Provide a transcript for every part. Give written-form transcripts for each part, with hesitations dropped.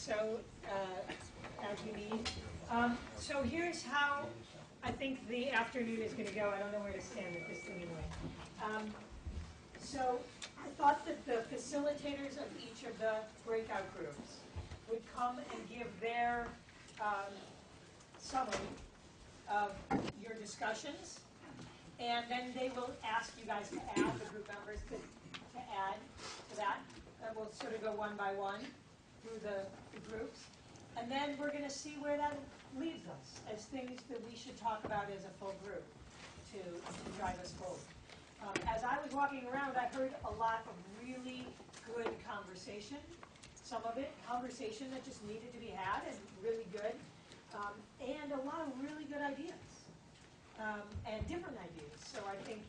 so as you need. So here's how I think the afternoon is going to go. I don't know where to stand with this thing anyway. So I thought that the facilitators of each of the breakout groups would come and give their summary of your discussions, and then they will ask you guys to add, the group members to add to that. And we'll sort of go one by one through the groups. And then we're going to see where that leaves us as things that we should talk about as a full group to drive us forward. As I was walking around, I heard a lot of really good conversation. Some of it, conversation that just needed to be had and really good. And a lot of really good ideas. And different ideas. So I think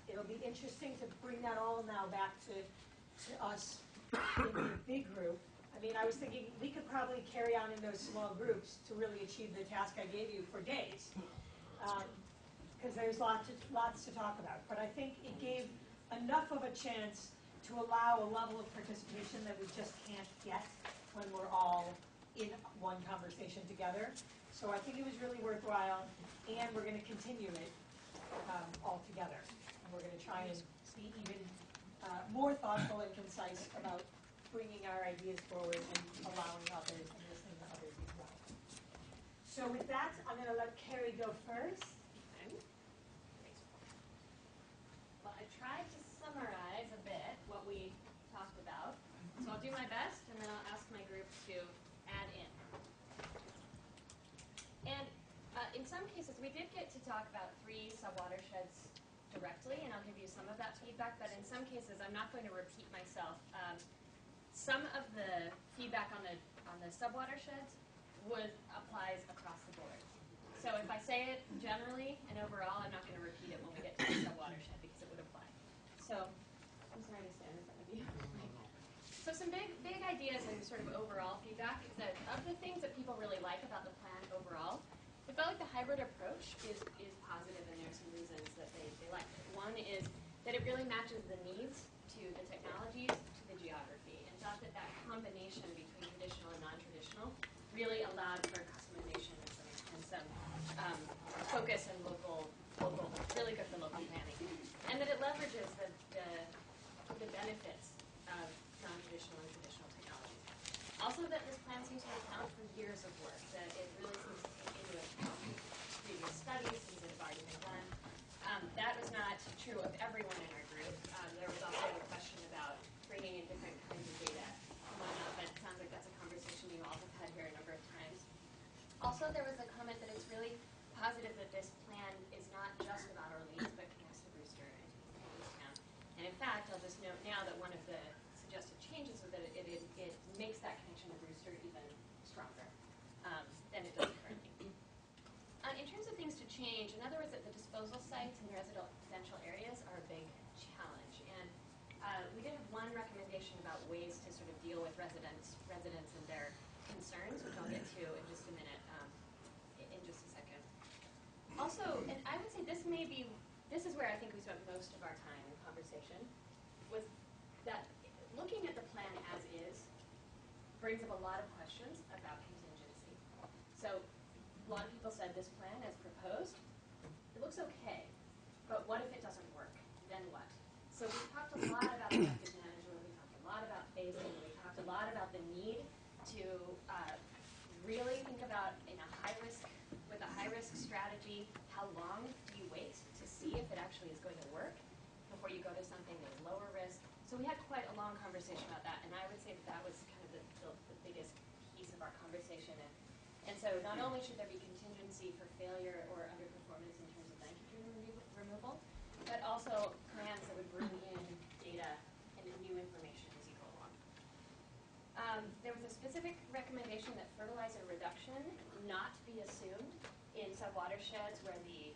it'll be interesting to bring that all now back to us in the big group. I mean, I was thinking we could probably carry on in those small groups to really achieve the task I gave you for days, because there's lots to talk about. But I think it gave enough of a chance to allow a level of participation that we just can't get when we're all in one conversation together. So I think it was really worthwhile, and we're going to continue it all together. And we're going to try and be even more thoughtful and concise about bringing our ideas forward and allowing others and listening to others as well. So with that, I'm going to let Carrie go first. Well, I tried to summarize a bit what we talked about. So I'll do my best, and then I'll ask my group to add in. And in some cases, we did get to talk about 3 subwatersheds directly, and I'll give you some of that feedback, but in some cases, I'm not going to repeat myself. Some of the feedback on the subwatersheds applies across the board. So if I say it generally and overall, I'm not going to repeat it when we get to the subwatershed because it would apply. So I'm sorry to stand in front of you. So some big ideas and sort of overall feedback is that of the things that people really like about the plan overall, they felt like the hybrid approach is positive, and there's some reasons that they like it. One is that it really matches the needs to the technologies, to the geography, and thought that combination between traditional and non-traditional really allowed for customization and some focus and local, really good for local planning. And that it leverages the benefits of non-traditional and traditional technologies. Also that this plan seems to account for years of work, that it really seems to take into account previous studies, things that have already been done. That was not true of everyone in our group. There was also a question about bringing in different kinds of data and whatnot, but it sounds like that's a conversation you all have had here a number of times. Also, there was a comment that it's really positive that this plan is not just about Orleans, but connects to Brewster and Jamestown. And in fact, I'll just note now that one of the suggested changes is that it makes that connection to Brewster even stronger than it does currently. In terms of things to change, in other words, that the disposal sites in residential areas are a big challenge. And we did have one recommendation about ways to sort of deal with residents and their concerns, which I'll get to in just a minute, in just a second. Also, and I would say this is where I think we spent most of our time in conversation, was that looking at the plan as is brings up a lot of questions about contingency. So a lot of people said this plan as proposed, it looks okay, but what if it doesn't work? Then what? So we talked a lot about effective management, we talked a lot about phasing, we talked a lot about the need to really think about with a high-risk strategy, how long do you wait to see if it actually is going to work before you go to something that is lower risk. So we had quite a long conversation about that, and I would say that was kind of the biggest piece of our conversation. And so not only should there be contingency for failure or underperformance in terms of nitrogen removal, but also plans that would bring in data and new information as you go along. There was a specific recommendation that fertilizer reduction not be assumed in subwatersheds where the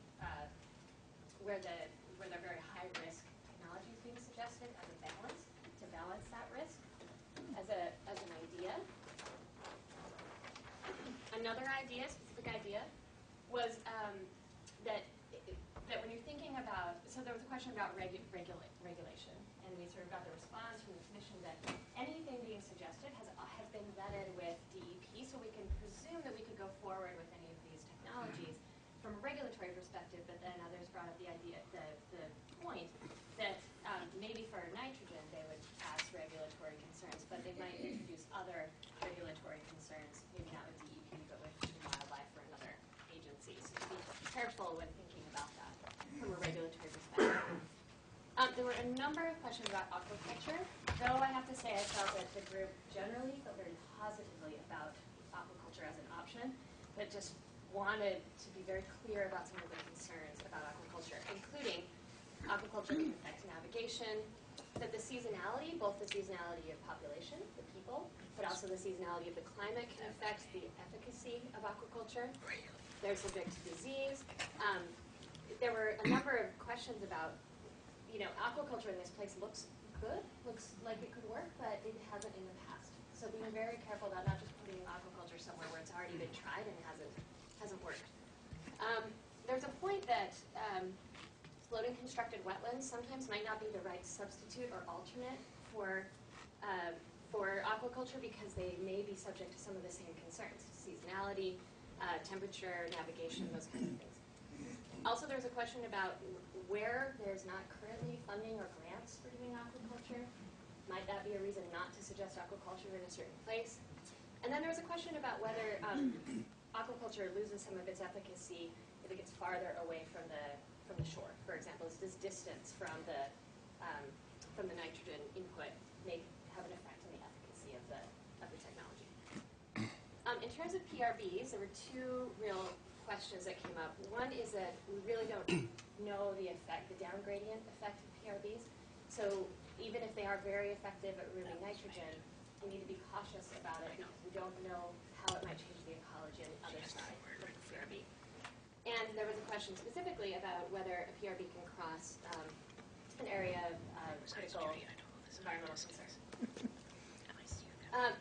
very high risk technology is being suggested as a balance, to balance that risk as an idea. Another idea, specific idea, was that when you're thinking about, so there was a question about regulation, and we sort of got the response from the commission that anything being suggested has been vetted with DEP, so we can presume that we could go forward with any of these technologies from a regulatory perspective, but then others brought up the idea, the point that maybe for nitrogen they would ask regulatory concerns, but they might introduce other regulatory concerns, maybe not with DEP, but with Fish and Wildlife or another agency. So be careful when thinking about that from a regulatory perspective. There were a number of questions about aquaculture, though I have to say I felt that the group generally felt very positively about aquaculture as an option, but just wanted to be very clear about some of the concerns about aquaculture, including aquaculture can affect navigation, that the seasonality, both the seasonality of population, the people, but also the seasonality of the climate can affect the efficacy of aquaculture. They're subject to disease. There were a number of questions about, aquaculture in this place looks good, looks like it could work, but it hasn't in the past. So being very careful about not just putting aquaculture somewhere where it's already been tried and hasn't worked. There's a point that floating constructed wetlands sometimes might not be the right substitute or alternate for aquaculture because they may be subject to some of the same concerns: seasonality, temperature, navigation, those kinds of things. Also, there's a question about where there's not currently funding or grants for doing aquaculture. Might that be a reason not to suggest aquaculture in a certain place? And then there's a question about whether aquaculture loses some of its efficacy if it gets farther away from the shore. For example, does distance from the nitrogen input may have an effect on the efficacy of the technology? In terms of PRBs, there were two real questions that came up. One is that we really don't know the down gradient effect of PRBs. So even if they are very effective at removing nitrogen, we need to be cautious about it because we don't know how it might change the ecology on the other side of the PRB. And there was a question specifically about whether a PRB can cross an area of critical environmental concern.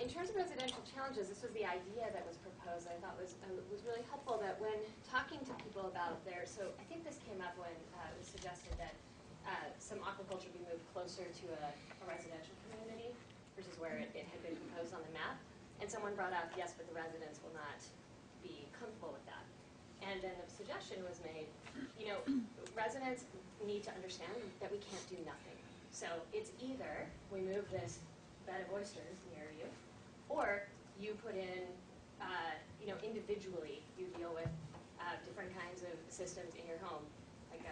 In terms of residential challenges, this was the idea that was proposed that I thought was really helpful, that when talking to people about so I think this came up when it was suggested that some aquaculture be moved closer to a residential community versus where it had been proposed on the map. And someone brought up, yes, but the residents will not be comfortable with that. And then the suggestion was made, residents need to understand that we can't do nothing. So it's either we move this bed of oysters near you, or you put in, individually, you deal with different kinds of systems in your home, like,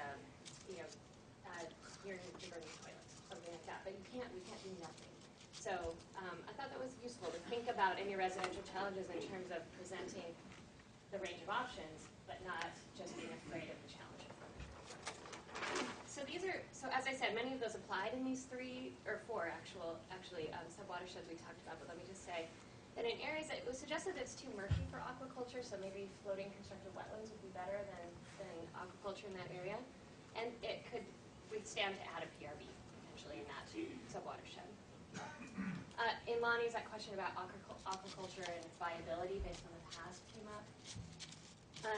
your diverting toilets, something like that. But we can't do nothing. So I thought that was useful to think about any residential challenges in terms of presenting the range of options, but not just being afraid of the challenge. So as I said, many of those applied in these 3 or 4 sub-watersheds we talked about, but let me just say that in areas that it was suggested that it's too murky for aquaculture, so maybe floating constructed wetlands would be better than aquaculture in that area, and we'd stand to add a PRB potentially in that sub-watershed. In Lonnie's, that question about aquaculture and its viability based on the past came up.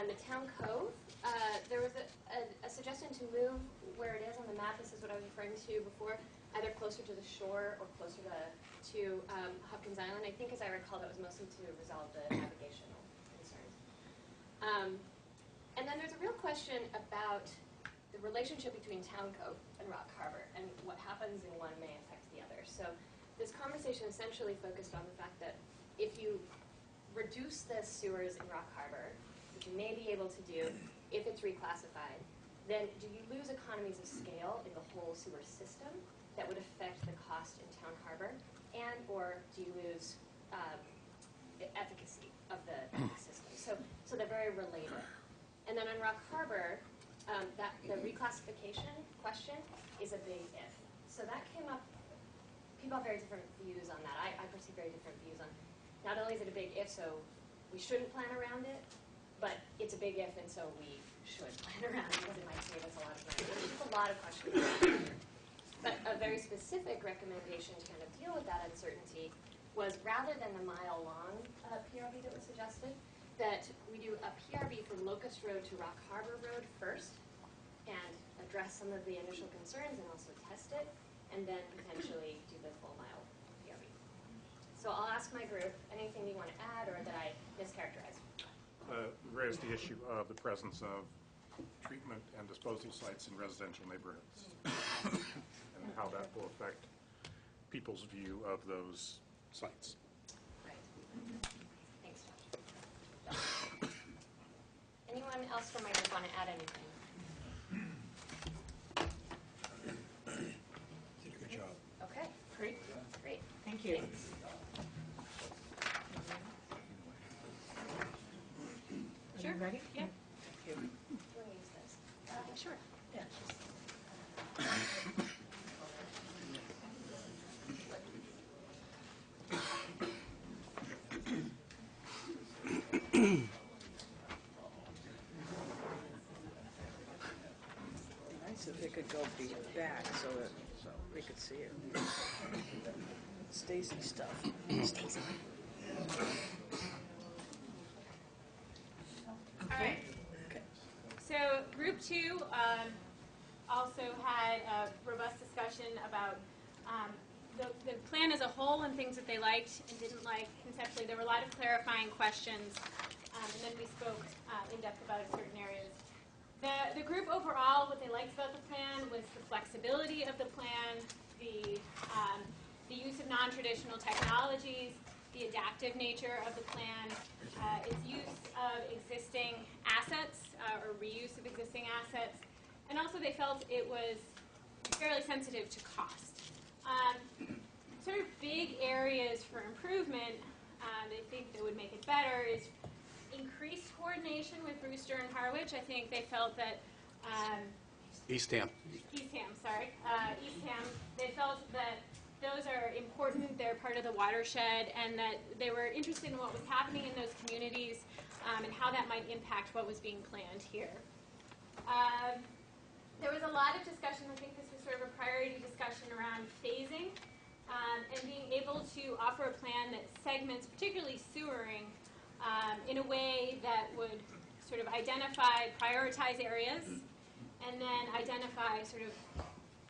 The Town Cove, there was a suggestion to move where it is on the map. This is what I was referring to before, either closer to the shore or closer to Hopkins Island. I think, as I recall, that was mostly to resolve the navigational concerns. And then there's a real question about the relationship between Town Cove and Rock Harbor, and what happens in one may affect the other. So this conversation essentially focused on the fact that if you reduce the sewers in Rock Harbor, which you may be able to do if it's reclassified, then do you lose economies of scale in the whole sewer system that would affect the cost in Town Harbor, and or do you lose the efficacy of the system? So they're very related. And then on Rock Harbor, the reclassification question is a big if. So that came up. People have very different views on that. I perceive very different views on. Not only is it a big if, so we shouldn't plan around it, but it's a big if, and so we should plan around it because it might save us a lot of money. There's just a lot of questions. But a very specific recommendation to kind of deal with that uncertainty was, rather than the mile-long PRB that was suggested, that we do a PRB from Locust Road to Rock Harbor Road first and address some of the initial concerns and also test it, and then potentially do the full mile PRB. So I'll ask my group, anything you want to add or that I mischaracterized? Raised the issue of the presence of treatment and disposal sites in residential neighborhoods and how that will affect people's view of those sites. Right. Thanks, Josh. Anyone else from my group want to add anything? Did a good job. Okay, Great, great. thank you. Thanks. Are Sure. you ready? Yeah. Do you want to use this? Sure. Yeah. Nice if it could go back so that we could see it. Stacy stuff. Stacy. All right. Okay. So group 2 also had a robust discussion about the plan as a whole and things that they liked and didn't like conceptually. There were a lot of clarifying questions, and then we spoke in depth about certain areas. The group overall, what they liked about the plan was the flexibility of the plan, the use of non-traditional technologies, the adaptive nature of the plan, its use of existing assets or reuse of existing assets, and also they felt it was fairly sensitive to cost. Sort of big areas for improvement, they think that would make it better is increased coordination with Brewster and Harwich. I think they felt that Eastham. Eastham, they felt that those are important, they're part of the watershed, and that they were interested in what was happening in those communities and how that might impact what was being planned here. There was a lot of discussion, I think this was sort of a priority discussion around phasing and being able to offer a plan that segments, particularly sewering, in a way that would sort of identify, prioritize areas, and then identify sort of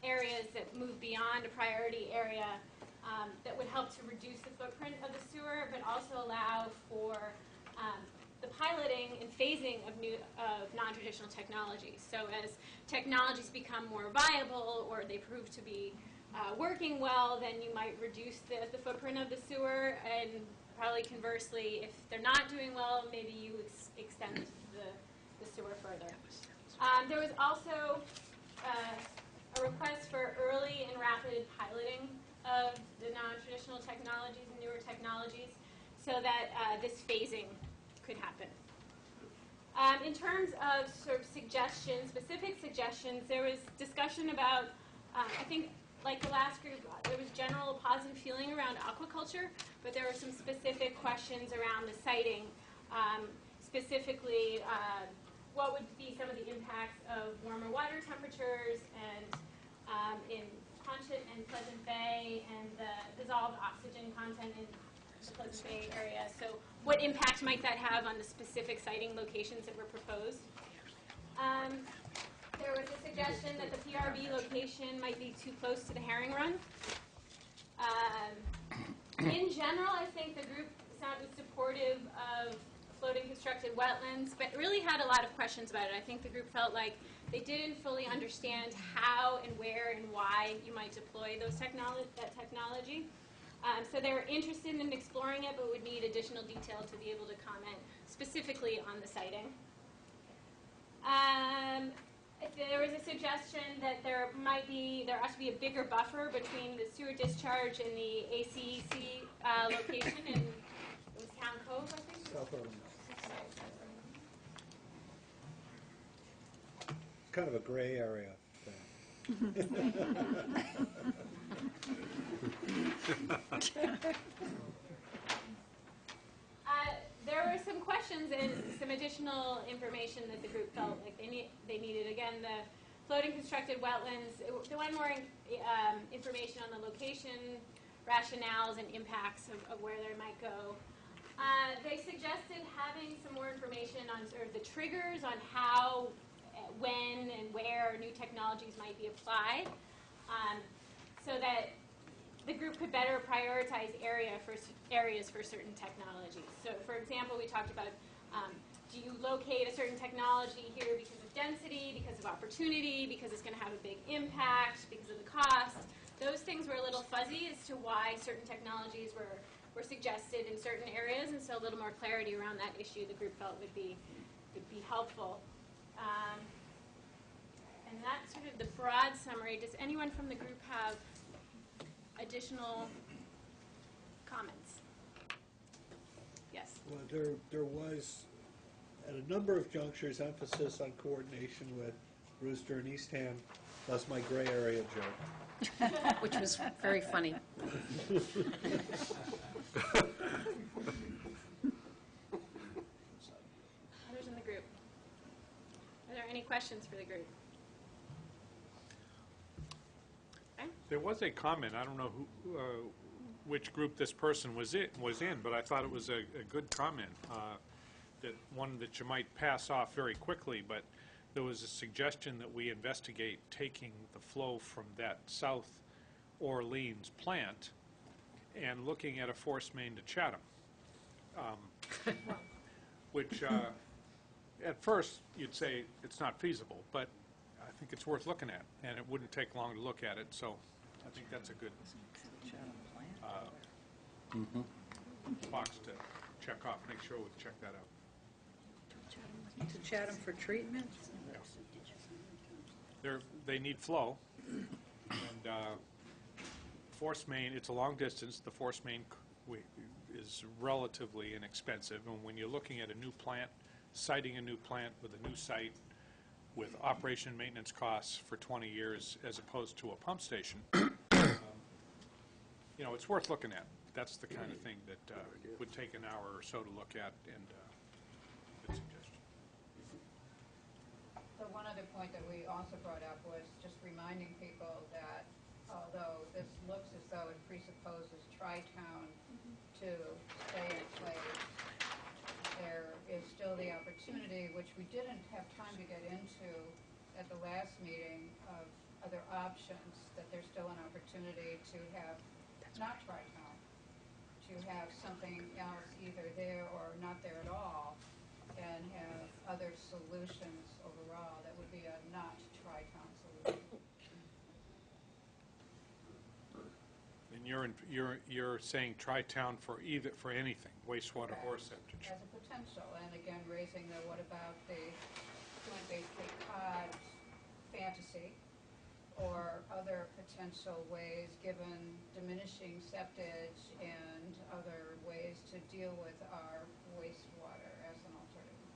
areas that move beyond a priority area that would help to reduce the footprint of the sewer, but also allow for the piloting and phasing of non-traditional technologies. So as technologies become more viable or they prove to be working well, then you might reduce the footprint of the sewer, and probably conversely, if they're not doing well, maybe you extend the sewer further. There was also a request for early and rapid piloting of the non-traditional technologies and newer technologies so that this phasing could happen. In terms of sort of suggestions, specific suggestions, there was discussion about, I think, like the last group, there was general positive feeling around aquaculture, but there were some specific questions around the siting, specifically what would be some of the impacts of warmer water temperatures and in Ponchette and Pleasant Bay and the dissolved oxygen content in the Pleasant Bay area. So what impact might that have on the specific siting locations that were proposed? There was a suggestion that the PRB location might be too close to the herring run. In general, I think the group was supportive of floating constructed wetlands, but really had a lot of questions about it. I think the group felt like they didn't fully understand how and where and why you might deploy that technology. So they were interested in exploring it, but would need additional detail to be able to comment specifically on the siting. There was a suggestion that there ought to be a bigger buffer between the sewer discharge and the ACEC location in Town Cove, I think. South Ottawa. It's kind of a gray area There were some questions and some additional information that the group felt like they needed. Again, the floating constructed wetlands, they wanted more information on the location, rationales, and impacts of where they might go. They suggested having some more information on sort of the triggers on how, when, and where new technologies might be applied, so that the group could better prioritize areas for certain technologies. So, for example, we talked about, do you locate a certain technology here because of density, because of opportunity, because it's going to have a big impact, because of the cost? Those things were a little fuzzy as to why certain technologies were suggested in certain areas, and so a little more clarity around that issue the group felt would be helpful. And that's sort of the broad summary. Does anyone from the group have additional comments? Yes. Well, there was, at a number of junctures, emphasis on coordination with Rooster and Eastham. That's my gray area joke. Which was very funny. Others in the group? Are there any questions for the group? Okay. There was a comment, I don't know which group this person was in, but I thought it was a good comment, that one that you might pass off very quickly, but there was a suggestion that we investigate taking the flow from that South Orleans plant and looking at a force main to Chatham, which at first you'd say it's not feasible, but I think it's worth looking at, and it wouldn't take long to look at it, so I think that's a good box to check off. Make sure we check that out. To Chatham for treatment? They need flow, and force main, it's a long distance. The force main is relatively inexpensive, and when you're looking at a new plant, siting a new plant with a new site, with operation and maintenance costs for 20 years as opposed to a pump station, it's worth looking at. That's the kind of thing that would take an hour or so to look at, and good suggestion. So one other point that we also brought up was just reminding people that although this looks as though it presupposes Tri-Town to stay in place, there is still the opportunity, which we didn't have time to get into at the last meeting, of other options, that there's still an opportunity to have not Tri-Town, to have something else either there or not there at all, and have other solutions overall that would be a not Tri-Town solution. And you're saying Tri-Town for anything, wastewater or septic. As a potential, and again, raising the what about the Joint Base Cape Cod fantasy, or other potential ways, given diminishing septage and other ways to deal with our wastewater as an alternative.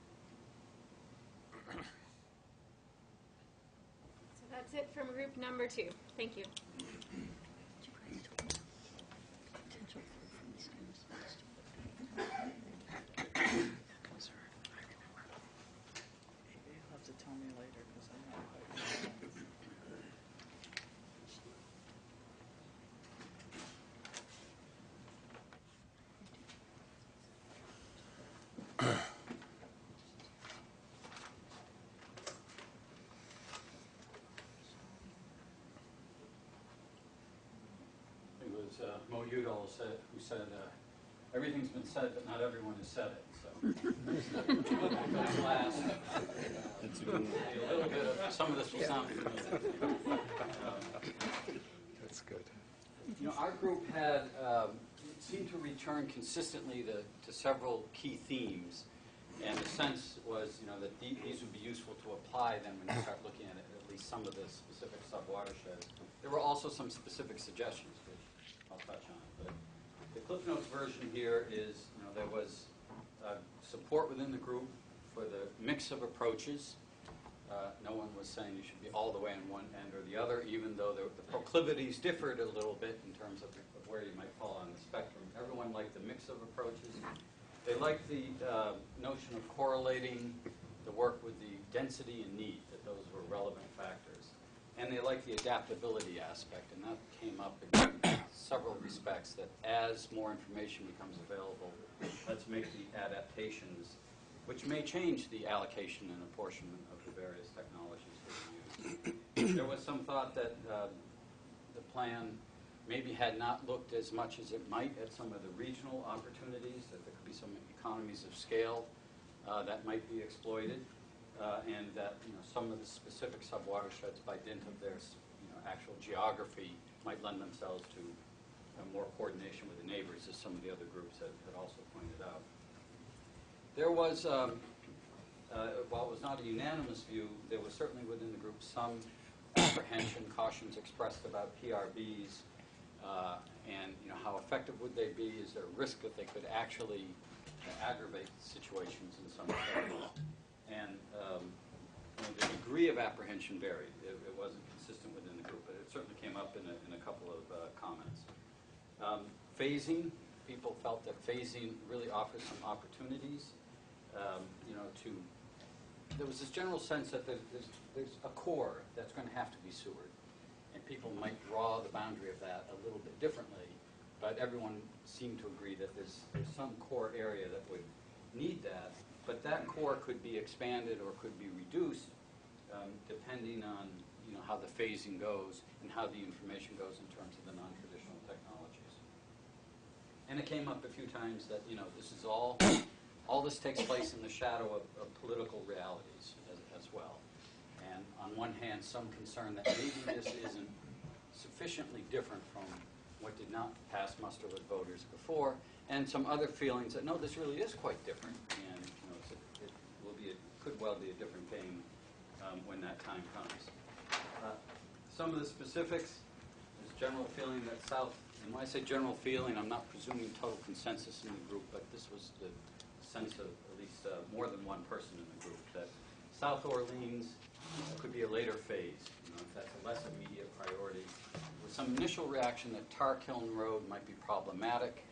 So that's it from group number 2. Thank you. You'll have to tell me later, because I'm not quite. It was Mo Udall who said, everything's been said, but not everyone has said it. So last, a little bit of, some of this will sound familiar. That's good. Our group had seemed to return consistently to several key themes, and the sense was, that these would be useful to apply then when you start looking at least some of the specific sub-watersheds. There were also some specific suggestions, which I'll touch on. But the Cliff Notes version here is, there was support within the group for the mix of approaches. No one was saying you should be all the way on one end or the other, even though the proclivities differed a little bit in terms of where you might fall on the spectrum. Everyone liked the mix of approaches. They liked the notion of correlating the work with the density and need, that those were relevant factors. And they liked the adaptability aspect, and that came up in several respects, that as more information becomes available, let's make the adaptations, which may change the allocation and apportionment of the various technologies that we use. There was some thought that the plan maybe had not looked as much as it might at some of the regional opportunities, that there could be some economies of scale that might be exploited, and that some of the specific subwatersheds, by dint of their actual geography, might lend themselves to more coordination with the neighbors, as some of the other groups had also pointed out. There was, while it was not a unanimous view, there was certainly within the group some apprehension, cautions expressed about PRBs, and how effective would they be? Is there a risk that they could actually aggravate situations in some areas? And the degree of apprehension varied. It wasn't consistent within the group, but it certainly came up in a couple of comments. Phasing, people felt that phasing really offers some opportunities. There was this general sense that there's a core that's going to have to be sewered, and people might draw the boundary of that a little bit differently, but everyone seemed to agree that there's some core area that would need that, but that core could be expanded or could be reduced depending on how the phasing goes and how the information goes in terms of the non-traditional technologies. And it came up a few times that this is all this takes place in the shadow of political realities as well. And on one hand, some concern that maybe this isn't sufficiently different from what did not pass muster with voters before, and some other feelings that no, this really is quite different, and it could well be a different game when that time comes. Some of the specifics, there's general feeling that South, and when I say general feeling, I'm not presuming total consensus in the group, but this was the sense of at least more than one person in the group, that South Orleans could be a later phase, if that's a less immediate priority. With some initial reaction that Tar Kiln Road might be problematic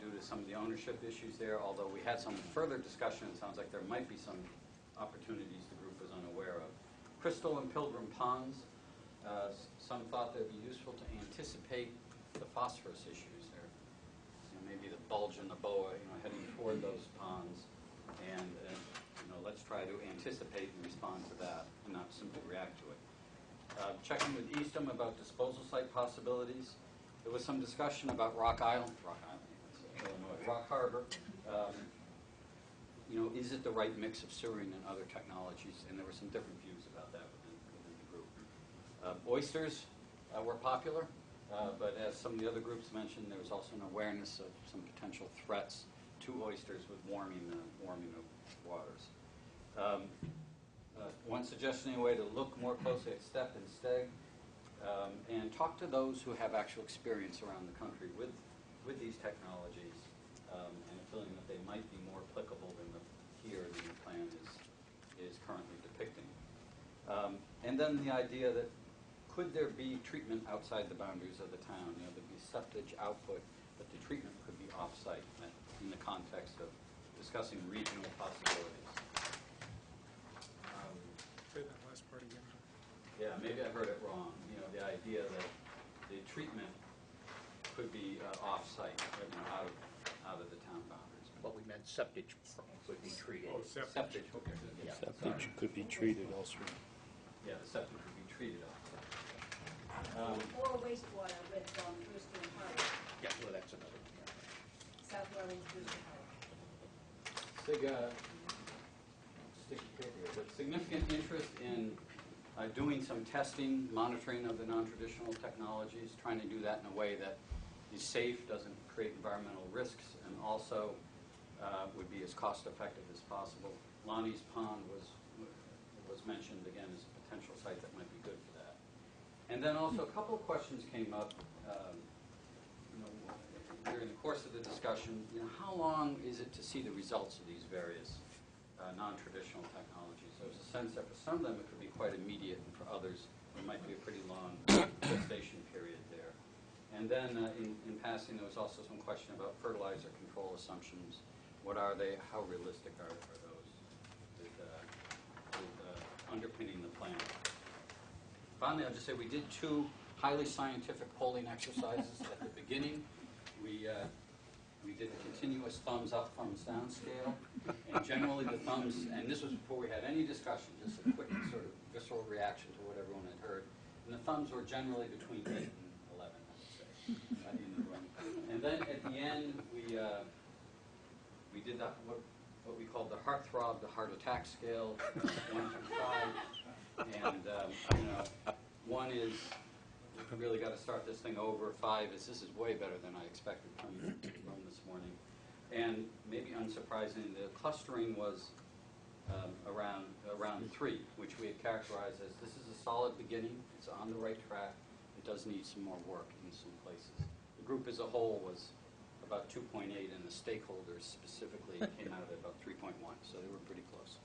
due to some of the ownership issues there, although we had some further discussion, it sounds like there might be some opportunities the group was unaware of. Crystal and Pilgrim Ponds, some thought that it would be useful to anticipate the phosphorus issues there. Maybe the bulge in the boa, heading toward those ponds, and let's try to anticipate and respond to that, and not simply react to it. Checking with Eastham about disposal site possibilities. There was some discussion about Rock Harbor. Is it the right mix of sewering and other technologies? And there were some different views about that within the group. Oysters were popular. But as some of the other groups mentioned, there was also an awareness of some potential threats to oysters with warming of waters. One suggestion, anyway, to look more closely at STEP and STEG and talk to those who have actual experience around the country with these technologies and a feeling that they might be more applicable than the plan is currently depicting. And then the idea that could there be treatment outside the boundaries of the town? There'd be septage output, but the treatment could be off-site in the context of discussing regional possibilities. Say that last part again. Yeah, maybe I heard it wrong. The idea that the treatment could be off-site, out of the town boundaries. What we meant, septic would be treated. Oh, septic. Septic. Okay. Yeah, Septic sorry. could be treated elsewhere. Yeah, the septic could be treated off-site. Or wastewater with Brewster and Harbor, Yeah, well, that's another, South Orleans, Brewster Harbor. Sticky paper here, but significant interest in doing some testing, monitoring of the non-traditional technologies, trying to do that in a way that is safe, doesn't create environmental risks, and also would be as cost-effective as possible. Lonnie's Pond was mentioned again as a potential site that might be good for that. And then also a couple of questions came up during the course of the discussion. How long is it to see the results of these various non-traditional technologies? There was a sense that for some of them it could be quite immediate, and for others there might be a pretty long gestation period there. And then in passing, there was also some question about fertilizer control assumptions. What are they? How realistic are those with underpinning the plan? Finally, I'll just say we did 2 highly scientific polling exercises at the beginning. We did a continuous thumbs up, thumbs down scale, and generally the thumbs, and this was before we had any discussion, just a quick sort of visceral reaction to what everyone had heard, and the thumbs were generally between 8 and 11, I would say. in the room. And then at the end, we did what we called the heartthrob, the heart attack scale, 1 through 5. And, 1 is, we really got to start this thing over. 5 is, this is way better than I expected coming into the room this morning. And maybe unsurprisingly, the clustering was around 3, which we had characterized as this is a solid beginning, it's on the right track, it does need some more work in some places. The group as a whole was about 2.8, and the stakeholders specifically came out at about 3.1, so they were pretty close.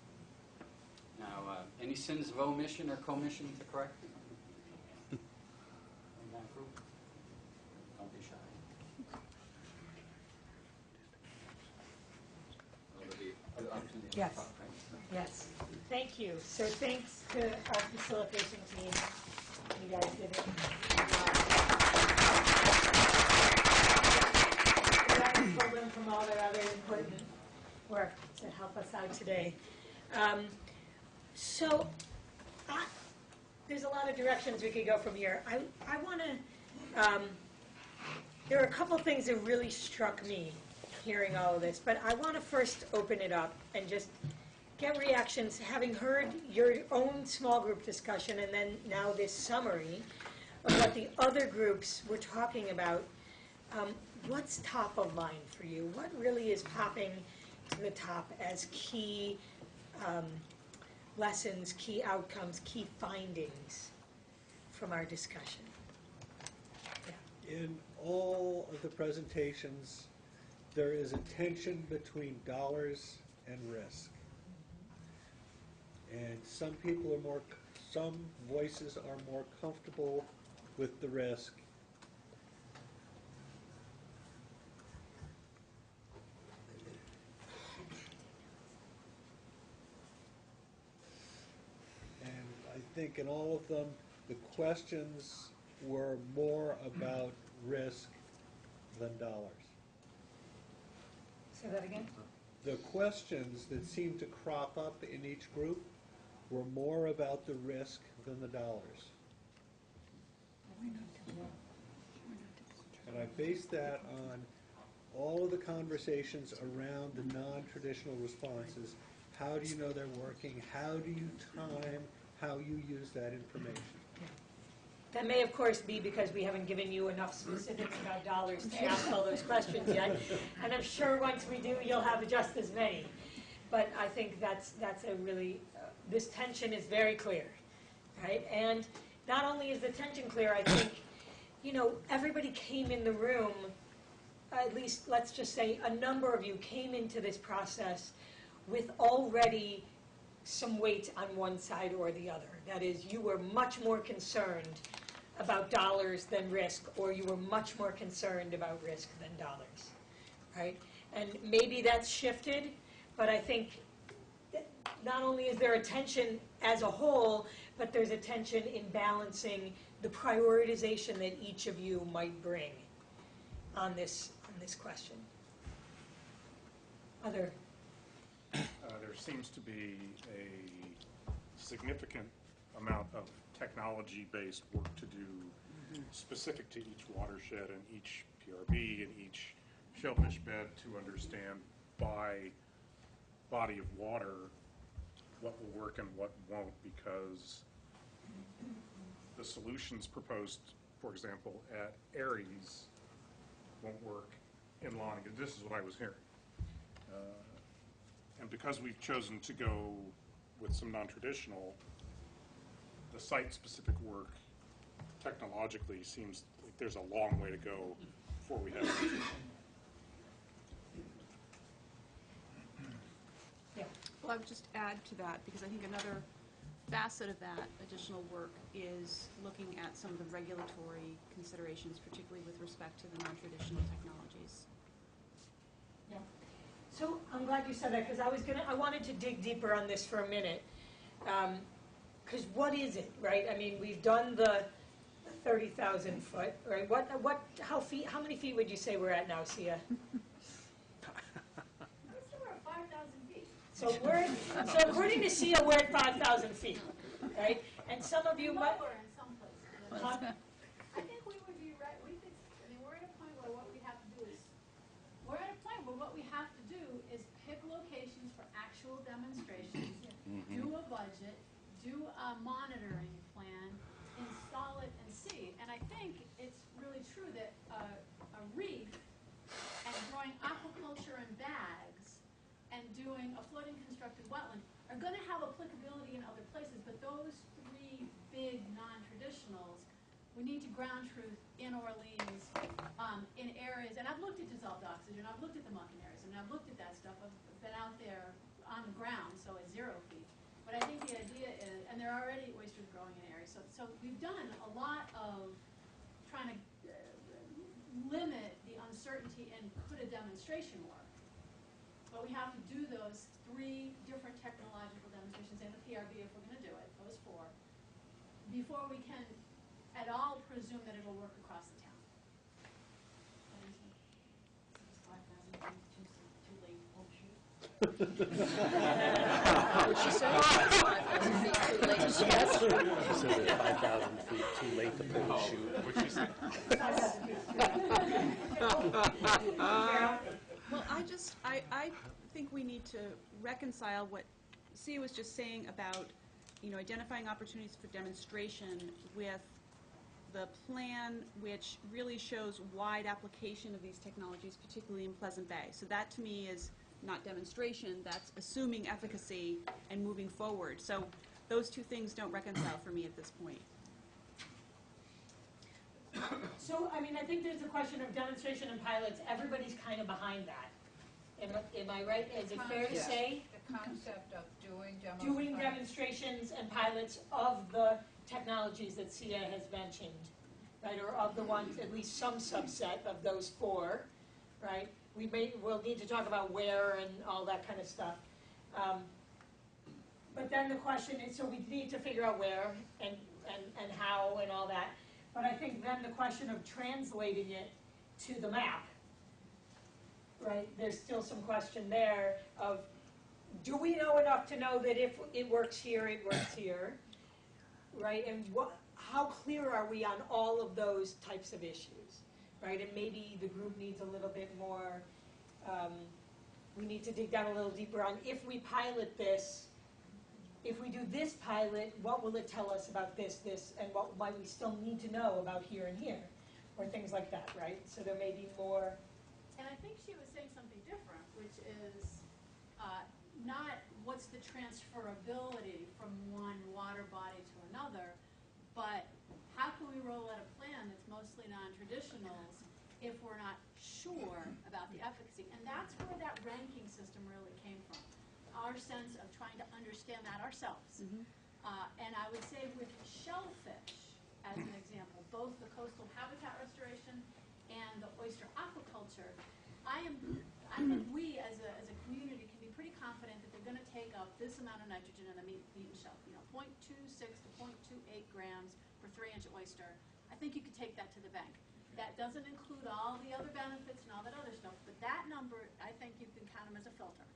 Now, any sins of omission or commission to correct? In that group? Don't be shy. Well, there'll be other opportunities to Yes. talk, right? Yes, thank you. So thanks to our facilitation team. You guys did it. We pulled them from all their other important work to help us out today. There's a lot of directions we could go from here. I want to, there are a couple things that really struck me hearing all of this, but I want to first open it up and just get reactions, having heard your own small group discussion and then now this summary of what the other groups were talking about. What's top of mind for you? What really is popping to the top as key lessons, key outcomes, key findings from our discussion? Yeah. In all of the presentations, there is a tension between dollars and risk. And some voices are more comfortable with the risk. And I think in all of them, the questions were more about risk than dollars. Say that again? The questions that seemed to crop up in each group were more about the risk than the dollars. And I based that on all of the conversations around the non-traditional responses. How do you know they're working? How do you time how you use that information? That may, of course, be because we haven't given you enough specifics about dollars to ask all those questions yet. And I'm sure once we do, you'll have just as many. But I think that's a really, this tension is very clear, right? And not only is the tension clear, I think, everybody came in the room, at least let's just say a number of you came into this process with already some weight on one side or the other. That is, you were much more concerned about dollars than risk, or you were much more concerned about risk than dollars, right? And maybe that's shifted, but I think that not only is there a tension as a whole, but there's a tension in balancing the prioritization that each of you might bring on this question. Other? There seems to be a significant amount of technology-based work to do specific to each watershed and each PRB and each shellfish bed to understand by body of water what will work and what won't, because the solutions proposed, for example, at Aries won't work in Lonigan. This is what I was hearing. And because we've chosen to go with some non-traditional, the site-specific work technologically seems like there's a long way to go before we have it. Yeah. Well, I would just add to that, because I think another facet of that additional work is looking at some of the regulatory considerations, particularly with respect to the non-traditional technologies. Yeah. So I'm glad you said that, because I wanted to dig deeper on this for a minute. Because what is it, right? I mean, we've done the 30,000 foot, right? How many feet would you say we're at now, Sia? We're at 5,000 feet. So according to Sia, we're at 5,000 feet, right? And some of you might. Lower in some places. Huh? I think we would be right, we could, we're at a point where what we have to do is pick locations for actual demonstrations, do a budget, do a monitoring plan, install it and see. And I think it's really true that a reef and growing aquaculture in bags and doing a floating constructed wetland are going to have applicability in other places, but those three big non-traditionals, we need to ground truth in Orleans, in areas, and I've looked at dissolved oxygen, I've looked at the mucking areas, and I've looked at that stuff, I've been out there on the ground, so at 0 feet. But I think the idea is, and there are already oysters growing in areas, so we've done a lot of trying to limit the uncertainty and could a demonstration work. But we have to do those 3 different technological demonstrations and the PRB if we're going to do it, those 4, before we can at all presume that it'll work across the town. What'd she say? 5,000 feet too late to sketch? She said it's 5,000 feet too late to pull a shoot. What'd she say? Well, I think we need to reconcile what Sia was just saying about, identifying opportunities for demonstration with the plan, which really shows wide application of these technologies, particularly in Pleasant Bay. So that, to me, is not demonstration, that's assuming efficacy and moving forward. So those two things don't reconcile for me at this point. So, I think there's a question of demonstration and pilots. Everybody's kind of behind that. Am I right? Is it fair to say? The concept of doing demos. Doing demonstrations and pilots of the technologies that Sia has mentioned, right, or of the ones, at least some subset of those 4, right? We'll need to talk about where and all that kind of stuff. But then the question is, so we need to figure out where and how and all that. But I think then the question of translating it to the map, right? There's still some question there of, do we know enough to know that if it works here, it works here, right? And how clear are we on all of those types of issues, right? And maybe the group needs a little bit more, we need to dig down a little deeper on, if we pilot this, if we do this pilot, what will it tell us about this, and what might we still need to know about here and here, or things like that, right? So there may be more. And I think she was saying something different, which is not what's the transferability from one water body to another, but how can we roll out a plan that's mostly non-traditionals if we're not sure about the efficacy? And that's where that ranking system really came from, our sense of trying to understand that ourselves. And I would say with shellfish, as an example, both the coastal habitat restoration and the oyster aquaculture, I think we as a community can be pretty confident that they're going to take up this amount of nitrogen in the meat and shell, 0.26 to 0.28 grams per 3-inch oyster. I think you could take that to the bank. That doesn't include all the other benefits and all that other stuff, but that number, I think you can count them as a filter.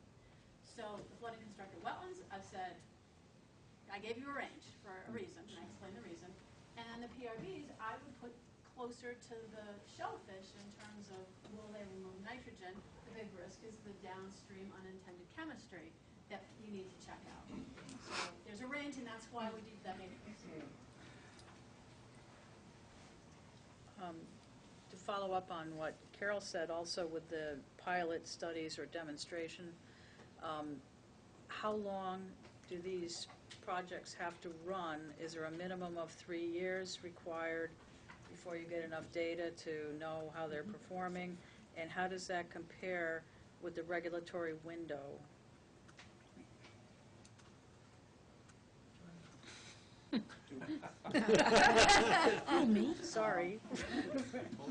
So the flooding constructed wetlands, I've said, I gave you a range for a reason, and I explained the reason. And then the PRBs, I would put closer to the shellfish in terms of will they remove nitrogen. The big risk is the downstream unintended chemistry that you need to check out. So there's a range, and that's why we did that matrix. To follow up on what Carol said, also with the pilot studies or demonstration, how long do these projects have to run? Is there a minimum of 3 years required before you get enough data to know how they're performing? And how does that compare with the regulatory window? Oh, me? Sorry.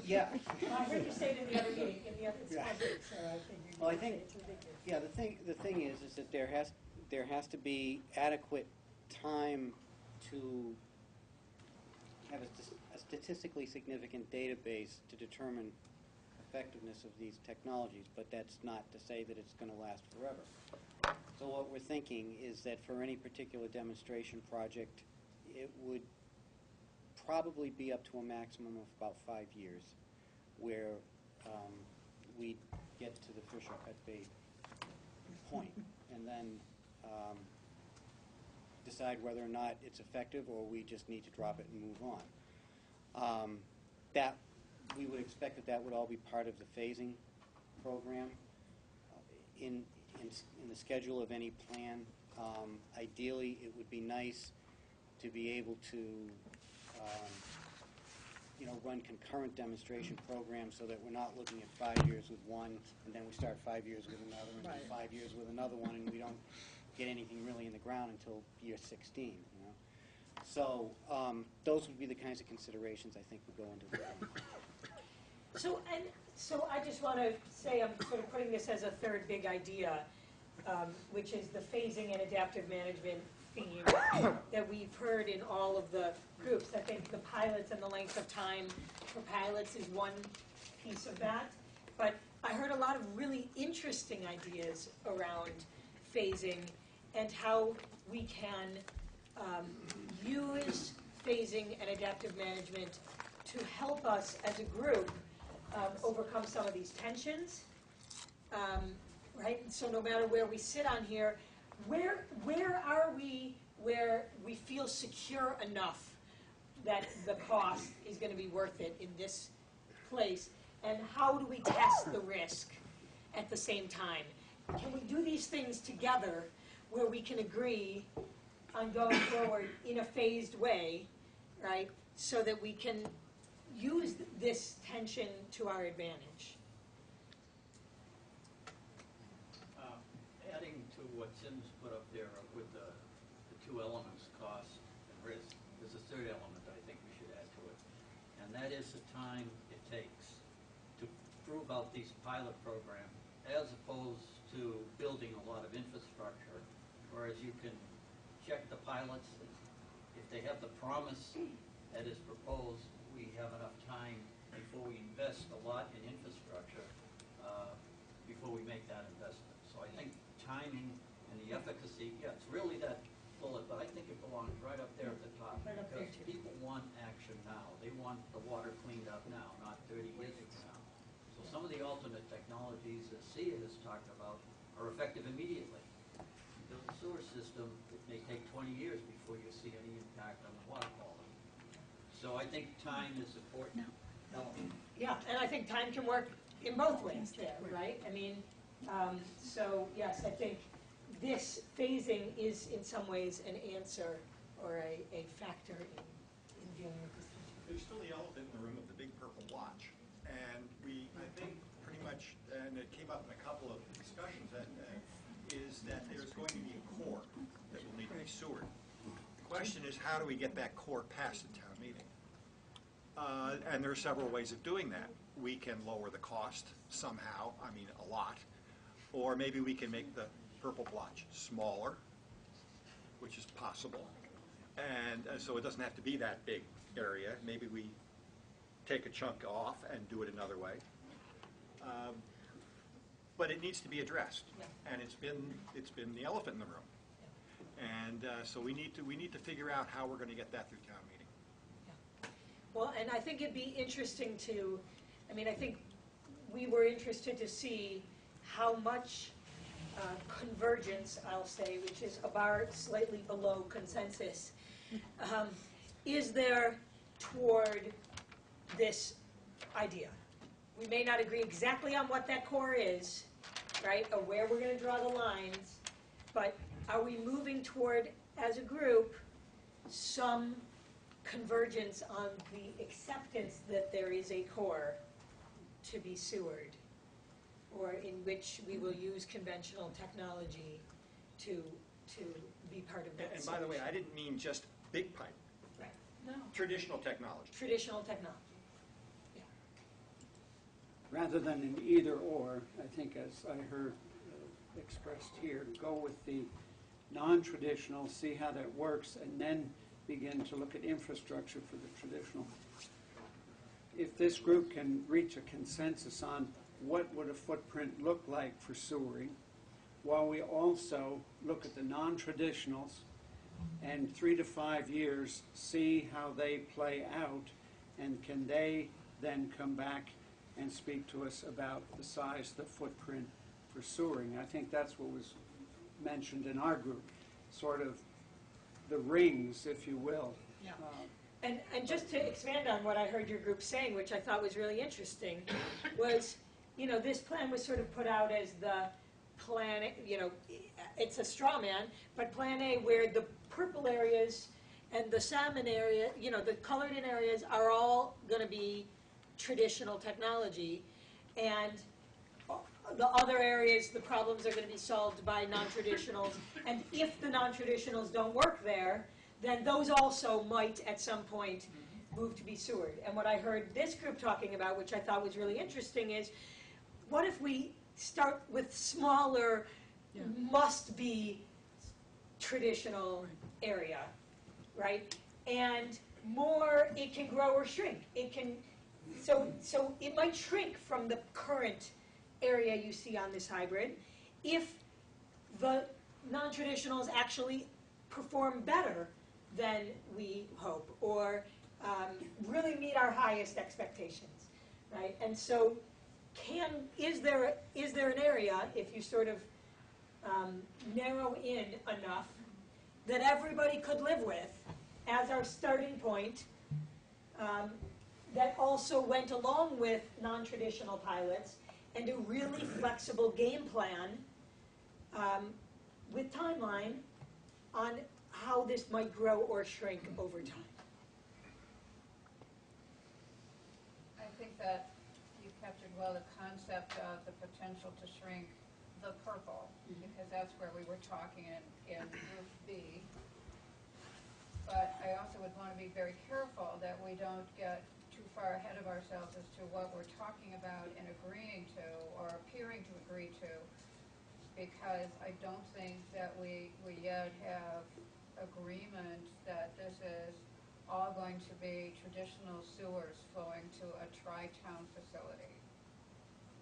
Yeah. Well, I heard you say it in the other meeting, it's Yeah. public, so I figured Well, I you'd say think, it's ridiculous. yeah, the thing is that there has to be adequate time to have a statistically significant database to determine effectiveness of these technologies, but that's not to say that it's going to last forever. So what we're thinking is that for any particular demonstration project, it would probably be up to a maximum of about 5 years, where we'd get to the fish or cut bait point, and then decide whether or not it's effective or we just need to drop it and move on. That we would expect that would all be part of the phasing program. In the schedule of any plan, ideally it would be nice to be able to run concurrent demonstration programs so that we're not looking at 5 years with one, and then we start 5 years with another, and then 5 years with another one, and we don't get anything really in the ground until year 16. So those would be the kinds of considerations I think would go into the plan. So I just want to say I'm sort of putting this as a third big idea, which is the phasing and adaptive management theme that we've heard in all of the groups. I think the pilots and the length of time for pilots is one piece of that. But I heard a lot of really interesting ideas around phasing and how we can use phasing and adaptive management to help us as a group overcome some of these tensions, right? So no matter where we sit on here, where are we where we feel secure enough that the cost is going to be worth it in this place, and how do we test the risk at the same time? Can we do these things together where we can agree on going forward in a phased way, right, so that we can use this tension to our advantage? Adding to what Sim's put up there with the two elements, cost and risk, there's a third element I think we should add to it, and that is the time it takes to prove out these pilot programs as opposed to building a lot of infrastructure, whereas you can check the pilots. If they have the promise that is proposed, we have enough time before we invest a lot in infrastructure, before we make that investment. So I think timing and the efficacy, yeah, it's really that bullet, but I think it belongs right up there at the top. Right up there, Because too. people want action now. They want the water cleaned up now, not 30 years from now. So some of the alternate technologies that SEA has talked about are effective immediately. Build a sewer system, it may take 20 years before you see any impact on the water quality. So I think time is important. Yeah, and I think time can work in both ways there, right? I mean, so yes, I think this phasing is in some ways an answer or a factor in dealing with this. There's still the elephant in the room of the big purple watch. And I think pretty much, and it came up in a couple of discussions, is that there's going to be a core that will need to be sewered. The question is, how do we get that core past the town meeting? And there are several ways of doing that. We can lower the cost somehow, I mean a lot, or maybe we can make the purple blotch smaller, which is possible, and so it doesn't have to be that big area. Maybe we take a chunk off and do it another way. But it needs to be addressed, and it's been the elephant in the room, and so we need to figure out how we're going to get that through town meeting. Well, and I think it'd be interesting to, I mean, I think we were interested to see how much convergence, I'll say, which is a bar slightly below consensus, is there toward this idea. We may not agree exactly on what that core is, right, or where we're going to draw the lines, but are we moving toward, as a group, some convergence on the acceptance that there is a core to be sewered, or in which we will use conventional technology to be part of that And by the way, I didn't mean just big pipe. Right. No. Traditional technology. Traditional technology. Rather than an either or, I think as I heard expressed here, go with the non-traditional, see how that works, and then begin to look at infrastructure for the traditional. If this group can reach a consensus on what would a footprint look like for sewering, while we also look at the non-traditionals and 3 to 5 years see how they play out, and can they then come back and speak to us about the size, the footprint for sewering. I think that's what was mentioned in our group, sort of the rings, if you will. Yeah. And just to expand on what I heard your group saying, which I thought was really interesting, was, this plan was sort of put out as the plan, it's a straw man, but plan A, where the purple areas and the salmon area, the colored in areas are all going to be traditional technology, and the other areas, the problems are going to be solved by non-traditionals, and if the non-traditionals don't work there, then those also might at some point move to be sewered. And what I heard this group talking about, which I thought was really interesting, is what if we start with smaller, must-be traditional area, right? And more, it can grow or shrink. It can, so it might shrink from the current area you see on this hybrid if the non-traditionals actually perform better than we hope, or really meet our highest expectations, right? And so, is there an area, if you sort of narrow in enough, that everybody could live with as our starting point, that also went along with non-traditional pilots, and a really flexible game plan with timeline on how this might grow or shrink over time? I think that you captured well the concept of the potential to shrink the purple, because that's where we were talking in Group B. But I also would want to be very careful that we don't get too far ahead of ourselves as to what we're talking about and agreeing to, or appearing to agree to, because I don't think that we yet have agreement that this is all going to be traditional sewers flowing to a tri-town facility.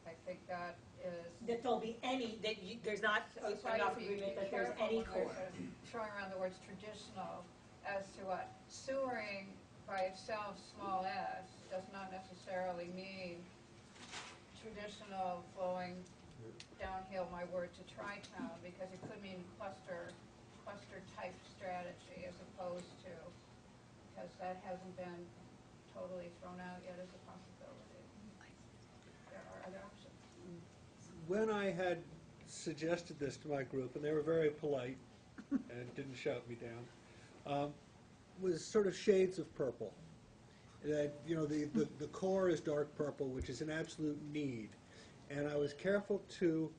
I think that is... That there'll be any, there's not enough agreement that there's any core. Throwing around the words traditional as to what sewering by itself, small s, does not necessarily mean traditional flowing downhill, my word, to tri-town, because it could mean cluster type strategy as opposed to, because that hasn't been totally thrown out yet as a possibility. There are other options. When I had suggested this to my group, and they were very polite and didn't shout me down, was sort of shades of purple. That, the core is dark purple, which is an absolute need. And I was careful to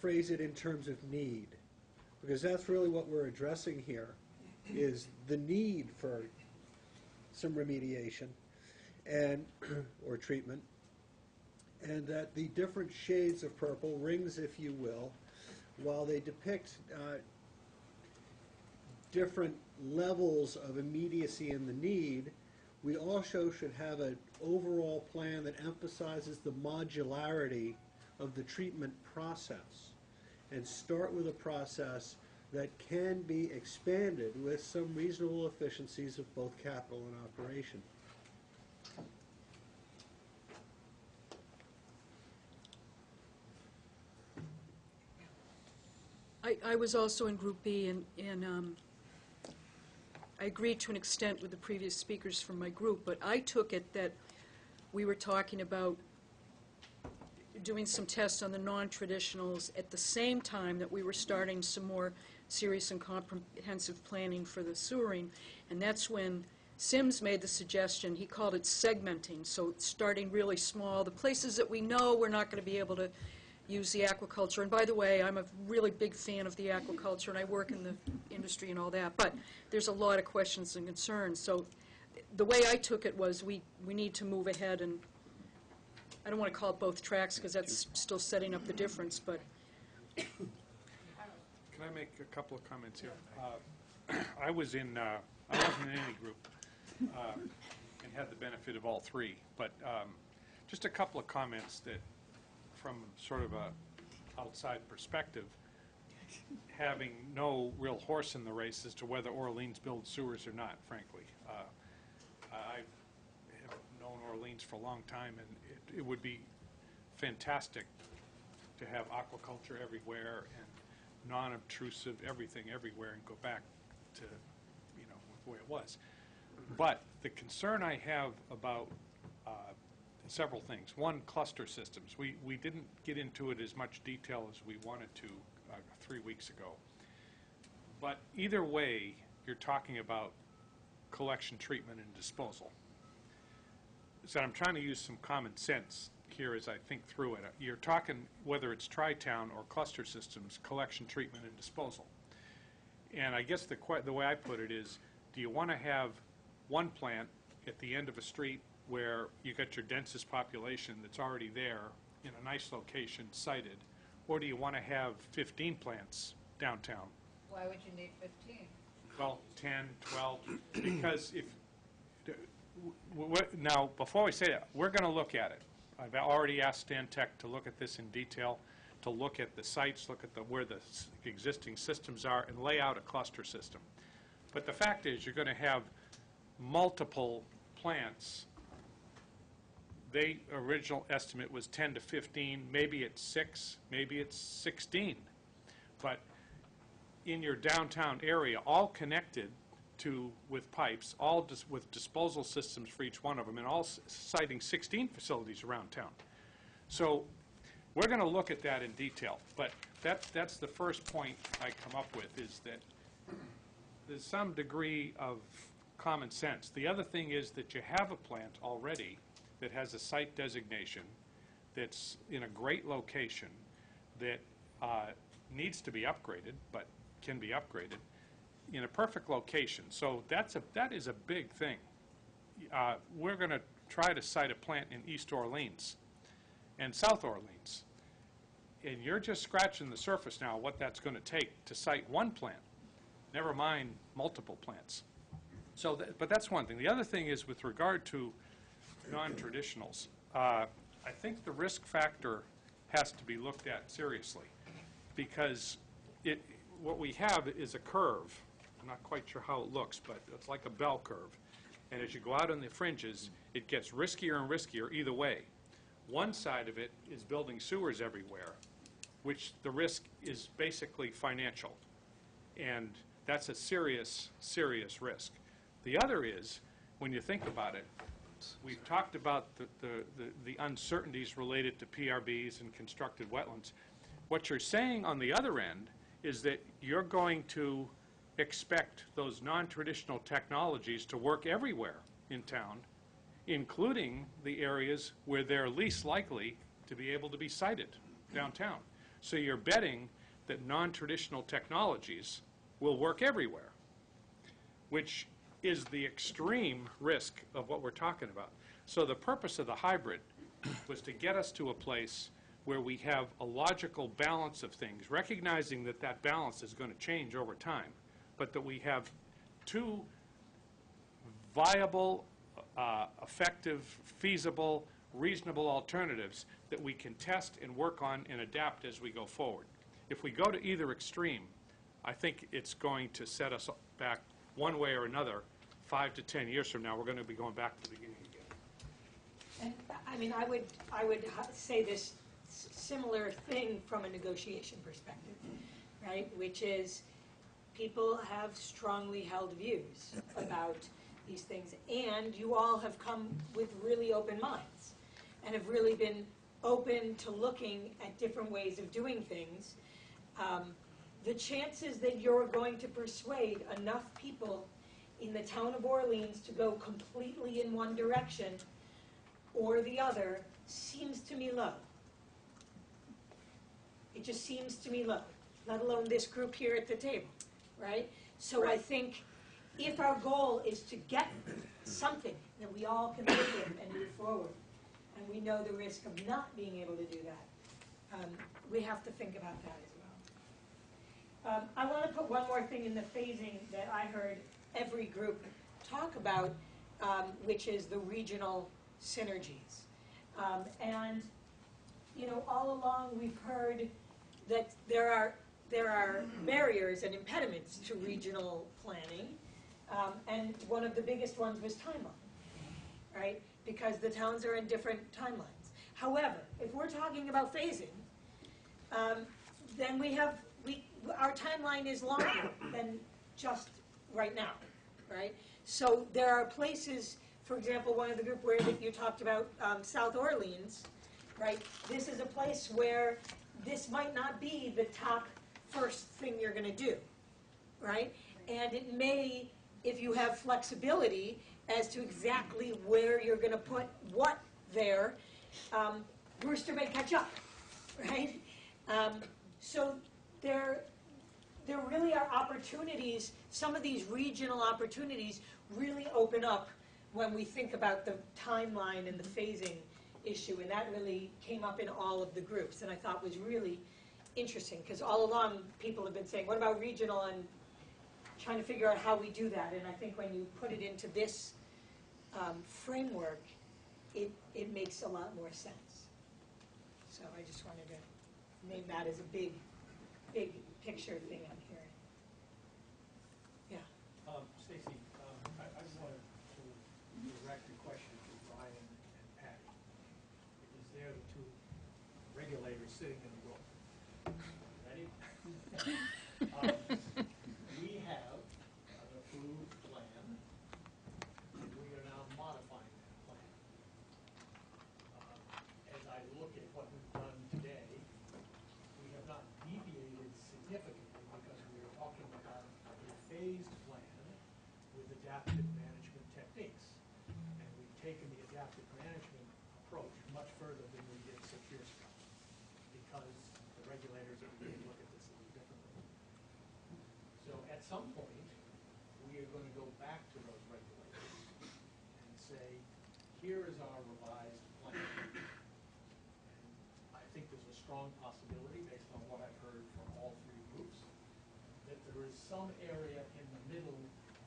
phrase it in terms of need, because that's really what we're addressing here, is the need for some remediation and or treatment, and that the different shades of purple, rings if you will, while they depict different levels of immediacy in the need, we also should have an overall plan that emphasizes the modularity of the treatment process, and start with a process that can be expanded with some reasonable efficiencies of both capital and operation. I was also in Group B, and I agreed to an extent with the previous speakers from my group, but I took it that we were talking about doing some tests on the non-traditionals at the same time that we were starting some more serious and comprehensive planning for the sewering, and that's when Sims made the suggestion. He called it segmenting, so starting really small. The places that we know we're not going to be able to use the aquaculture, and by the way, I'm a really big fan of the aquaculture, and I work in the industry and all that, but there's a lot of questions and concerns. So the way I took it was we need to move ahead, and I don't want to call it both tracks because that's still setting up the difference, but... Can I make a couple of comments here? I wasn't in any group and had the benefit of all three, but just a couple of comments that, from sort of a outside perspective, having no real horse in the race as to whether Orleans builds sewers or not, frankly. I have known Orleans lanes for a long time, and it would be fantastic to have aquaculture everywhere and non-obtrusive everything everywhere and go back to, the way it was. But the concern I have about several things. One, cluster systems. We didn't get into it as much detail as we wanted to 3 weeks ago. But either way, you're talking about collection, treatment, and disposal. So I'm trying to use some common sense here as I think through it. You're talking whether it's tri-town or cluster systems, collection, treatment, and disposal. And I guess the way I put it is, do you want to have one plant at the end of a street where you got your densest population that's already there in a nice location sited, or do you want to have 15 plants downtown? Why would you need 15? Well, 10, 12, because if, now, before we say that, we're going to look at it. I've already asked Stantec to look at this in detail, to look at the sites, look at where the existing systems are, and lay out a cluster system. But the fact is, you're going to have multiple plants. The original estimate was 10 to 15, maybe it's 6, maybe it's 16. But in your downtown area, all connected with pipes, all with disposal systems for each one of them, and all citing 16 facilities around town. So we're going to look at that in detail, but that's the first point I come up with, is that there's some degree of common sense. The other thing is that you have a plant already that has a site designation, that's in a great location, that needs to be upgraded, but can be upgraded, in a perfect location. So that is a big thing. We're going to try to site a plant in East Orleans and South Orleans. And you're just scratching the surface now what that's going to take to site one plant, never mind multiple plants. So, but that's one thing. The other thing is with regard to non-traditionals, I think the risk factor has to be looked at seriously, because what we have is a curve. I'm not quite sure how it looks, but it's like a bell curve. And as you go out on the fringes, it gets riskier and riskier either way. One side of it is building sewers everywhere, which the risk is basically financial. And that's a serious, serious risk. The other is, when you think about it, we've talked about the uncertainties related to PRBs and constructed wetlands. What you're saying on the other end is that you're going to expect those non-traditional technologies to work everywhere in town, including the areas where they're least likely to be able to be sited downtown. So you're betting that non-traditional technologies will work everywhere, which is the extreme risk of what we're talking about. So the purpose of the hybrid was to get us to a place where we have a logical balance of things, recognizing that that balance is going to change over time, but that we have two viable, effective, feasible, reasonable alternatives that we can test and work on and adapt as we go forward. If we go to either extreme, I think it's going to set us back one way or another. 5 to 10 years from now, we're going to be going back to the beginning again. And I mean, I would say this similar thing from a negotiation perspective, right? Which is, people have strongly held views about these things, and you all have come with really open minds and have really been open to looking at different ways of doing things. The chances that you're going to persuade enough people in the town of Orleans to go completely in one direction or the other seems to me low. It just seems to me low, let alone this group here at the table, right? So I think if our goal is to get something that we all can live with and move forward, and we know the risk of not being able to do that, we have to think about that as well. I want to put one more thing in the phasing that I heard every group talk about, which is the regional synergies. And you know, all along we've heard that there are barriers and impediments to regional planning, and one of the biggest ones was timeline. right? Because the towns are in different timelines. However, if we're talking about phasing, then our timeline is longer than just right now, right? So there are places, for example, one of the group where you talked about South Orleans, right? This is a place where this might not be the top first thing you're going to do, right? And it may, if you have flexibility as to exactly where you're going to put what there, Brewster may catch up, right? So there really are opportunities. Some of these regional opportunities really open up when we think about the timeline and the phasing issue, and that really came up in all of the groups, and I thought was really interesting, because all along people have been saying, what about regional, and trying to figure out how we do that, and I think when you put it into this framework, it makes a lot more sense. So I just wanted to name that as a big picture thing I'm hearing. Yeah. Stacy, I wanted to direct a question to Brian and Patty, because they're the two regulators sitting in the room. Ready? We have an approved plan, and we are now modifying that plan. As I look at what we've done today, we have not deviated significantly because we are talking about a phased plan with adaptive management techniques. And we've taken the adaptive management approach much further than we did 6 years ago, because the regulators are beginning to look at this a little differently. So at some point, we are going to go back to those regulators and say, here is our revised plan. And I think there's a strong possibility, based on what I've heard from all three groups, that there is some area in the middle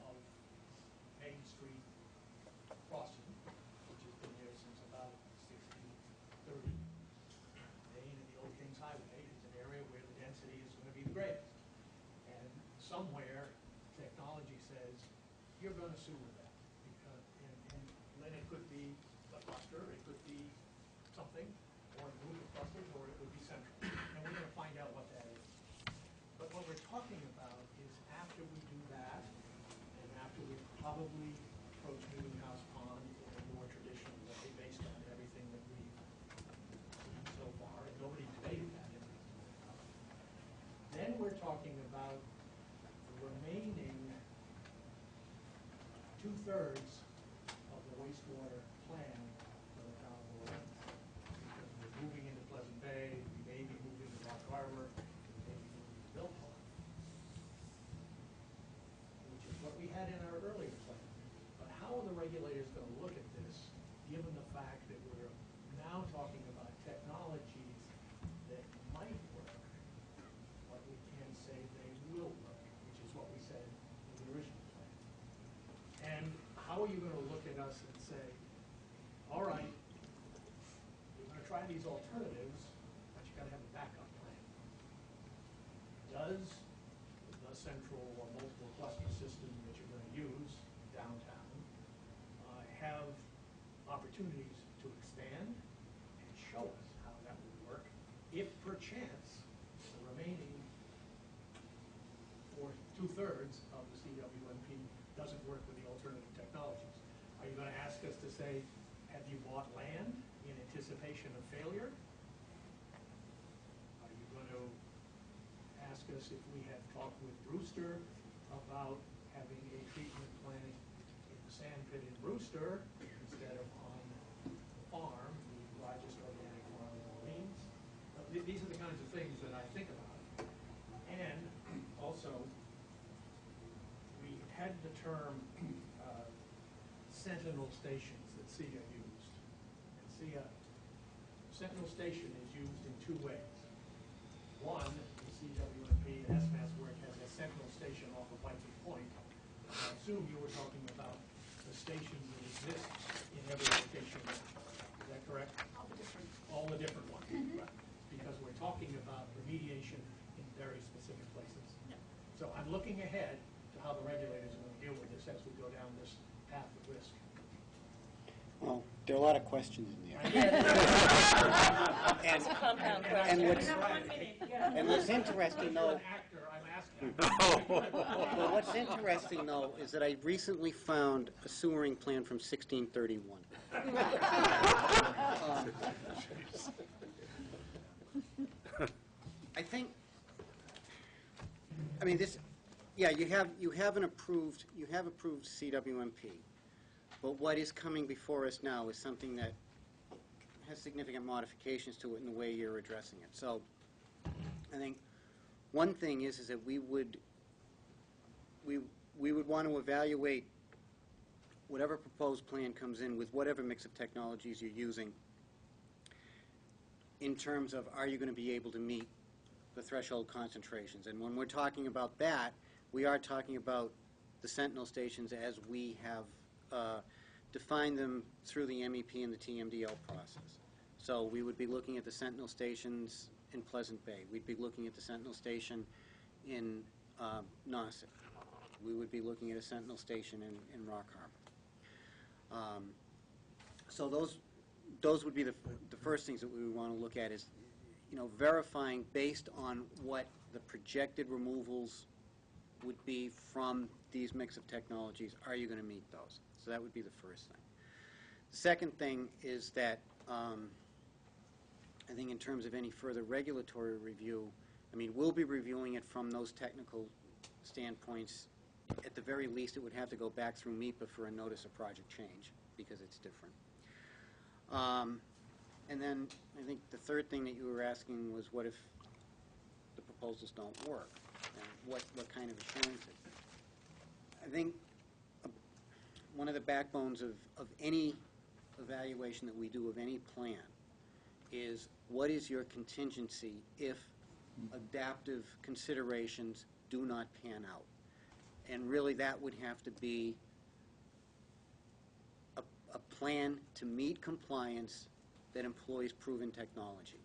of Main Street crossing, which has been there since about 1630. Main and the Old Kings Highway is an area where the density is going to be the greatest. And somewhere, technology says, you're going to sewer that. Because, and then it could be a cluster, it could be something, or a group of clusters, or it would be central. And we're going to find out what that is. But what we're talking about is after we do that, and after we probably approach Meeting House Pond in a more traditional way, based on everything that we've seen so far, and nobody debated that. Then we're talking about the remaining two-thirds of the wastewater plan for the town of Orleans. Because we're moving into Pleasant Bay, we may be moving to Rock Harbor, we may be moving to Mill Pond, which is what we had in our earlier plan. But how are the regulators going to look at this, given the fact that we're now talking about technologies that might work, but we can't say they will work, which is what we said in the original plan. And how are you going to look at us and say, all right, you're going to try these alternatives, but you got to have a backup plan. Does the central or multiple cluster system that you're going to use downtown have opportunities to expand and show us how that would work if perchance the remaining two-thirds of the CWMP doesn't work with the alternative technologies? Are you going to ask us to say, have you bought land in anticipation of failure? Are you going to ask us if we have talked with Brewster about having a treatment plant in the sand pit in Brewster instead of on the farm, the largest organic farm in Orleans? These are the kinds of things that I think about. And also, we had the term sentinel stations that SEA used. And SEA, sentinel station is used in two ways. One, the CWMP and SMAS work has a sentinel station off of Viking Point. I assume you were talking about the stations that exist in every location now. Is that correct? All the different ones. Right. Because we're talking about remediation in very specific places. So I'm looking ahead to how the regulators are going to deal with this as we go down this path of risk. There are a lot of questions in there. It's a compound And question. what's interesting, though, Actor, I'm asking. well, what's interesting, though, is that I recently found a sewering plan from 1631. I think, I mean, this, yeah, you have approved CWMP, but what is coming before us now is something that has significant modifications to it in the way you're addressing it. So, I think one thing is that we would want to evaluate whatever proposed plan comes in with whatever mix of technologies you're using in terms of, are you going to be able to meet the threshold concentrations? And when we're talking about that, we are talking about the Sentinel stations as we have defined them through the MEP and the TMDL process. So we would be looking at the Sentinel stations in Pleasant Bay. We'd be looking at the Sentinel station in Nauset. We would be looking at a Sentinel station in Rock Harbor. So those would be the first things that we would want to look at is, you know, verifying based on what the projected removals would be from these mix of technologies, are you going to meet those? So that would be the first thing. The second thing is that I think in terms of any further regulatory review, I mean, we'll be reviewing it from those technical standpoints. At the very least, it would have to go back through MEPA for a notice of project change because it's different. And then I think the third thing that you were asking was what if the proposals don't work? And what kind of assurances? I think one of the backbones of any evaluation that we do of any plan is what is your contingency if adaptive considerations do not pan out? And really that would have to be a plan to meet compliance that employs proven technology.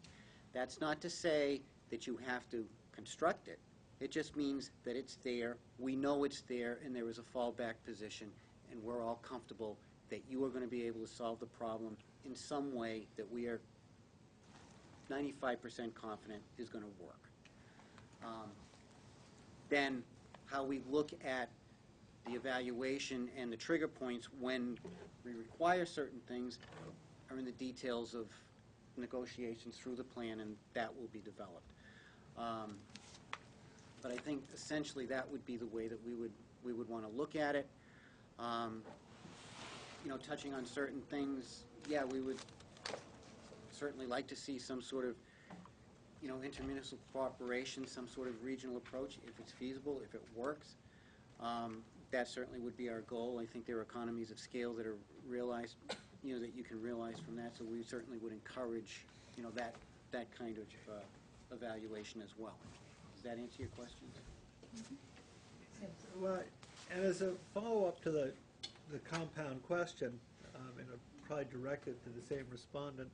That's not to say that you have to construct it. It just means that it's there, we know it's there, and there is a fallback position, and we're all comfortable that you are going to be able to solve the problem in some way that we are 95% confident is going to work. Then how we look at the evaluation and the trigger points when we require certain things are in the details of negotiations through the plan, and that will be developed. But I think essentially that would be the way that we would want to look at it. You know, touching on certain things, yeah, we would certainly like to see some sort of, you know, intermunicipal cooperation, some sort of regional approach, if it's feasible, if it works. That certainly would be our goal. I think there are economies of scale that are realized, you know, that you can realize from that, so we certainly would encourage, you know, that kind of evaluation as well. Does that answer your questions? Well, and as a follow-up to the compound question, and probably directed to the same respondent,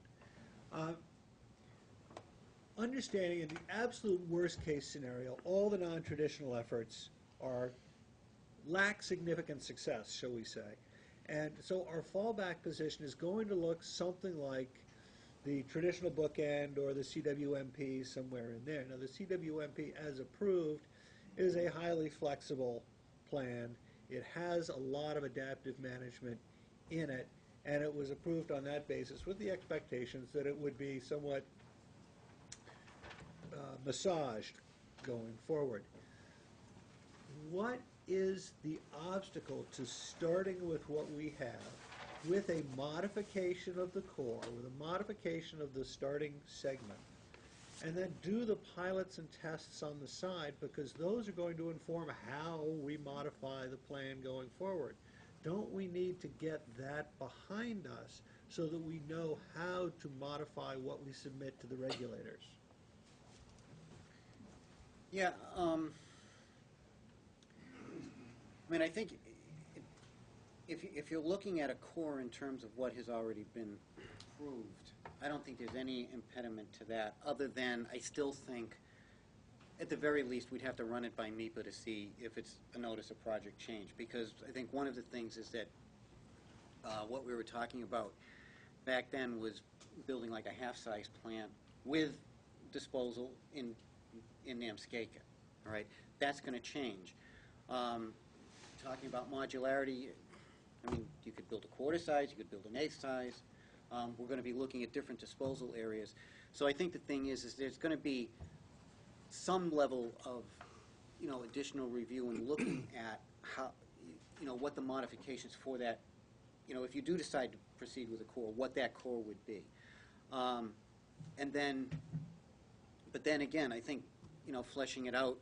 understanding in the absolute worst-case scenario, all the non-traditional efforts lack significant success, shall we say. And so our fallback position is going to look something like the traditional bookend or the CWMP somewhere in there. Now, the CWMP, as approved, is a highly flexible plan. It has a lot of adaptive management in it, and it was approved on that basis with the expectations that it would be somewhat massaged going forward. What is the obstacle to starting with what we have, with a modification of the core, with a modification of the starting segment, and then do the pilots and tests on the side, because those are going to inform how we modify the plan going forward? Don't we need to get that behind us so that we know how to modify what we submit to the regulators? Yeah, I mean, I think if you're looking at a core in terms of what has already been approved, I don't think there's any impediment to that, other than I still think, at the very least, we'd have to run it by MEPA to see if it's a notice of project change, because I think one of the things is that what we were talking about back then was building like a half-size plant with disposal in Namskaka, all right? That's going to change. Talking about modularity, I mean, you could build a quarter size, you could build an eighth size. We're going to be looking at different disposal areas. So I think the thing is there's going to be some level of, additional review and looking at how, what the modifications for that, if you do decide to proceed with a core, what that core would be. And then, but then again, I think, fleshing it out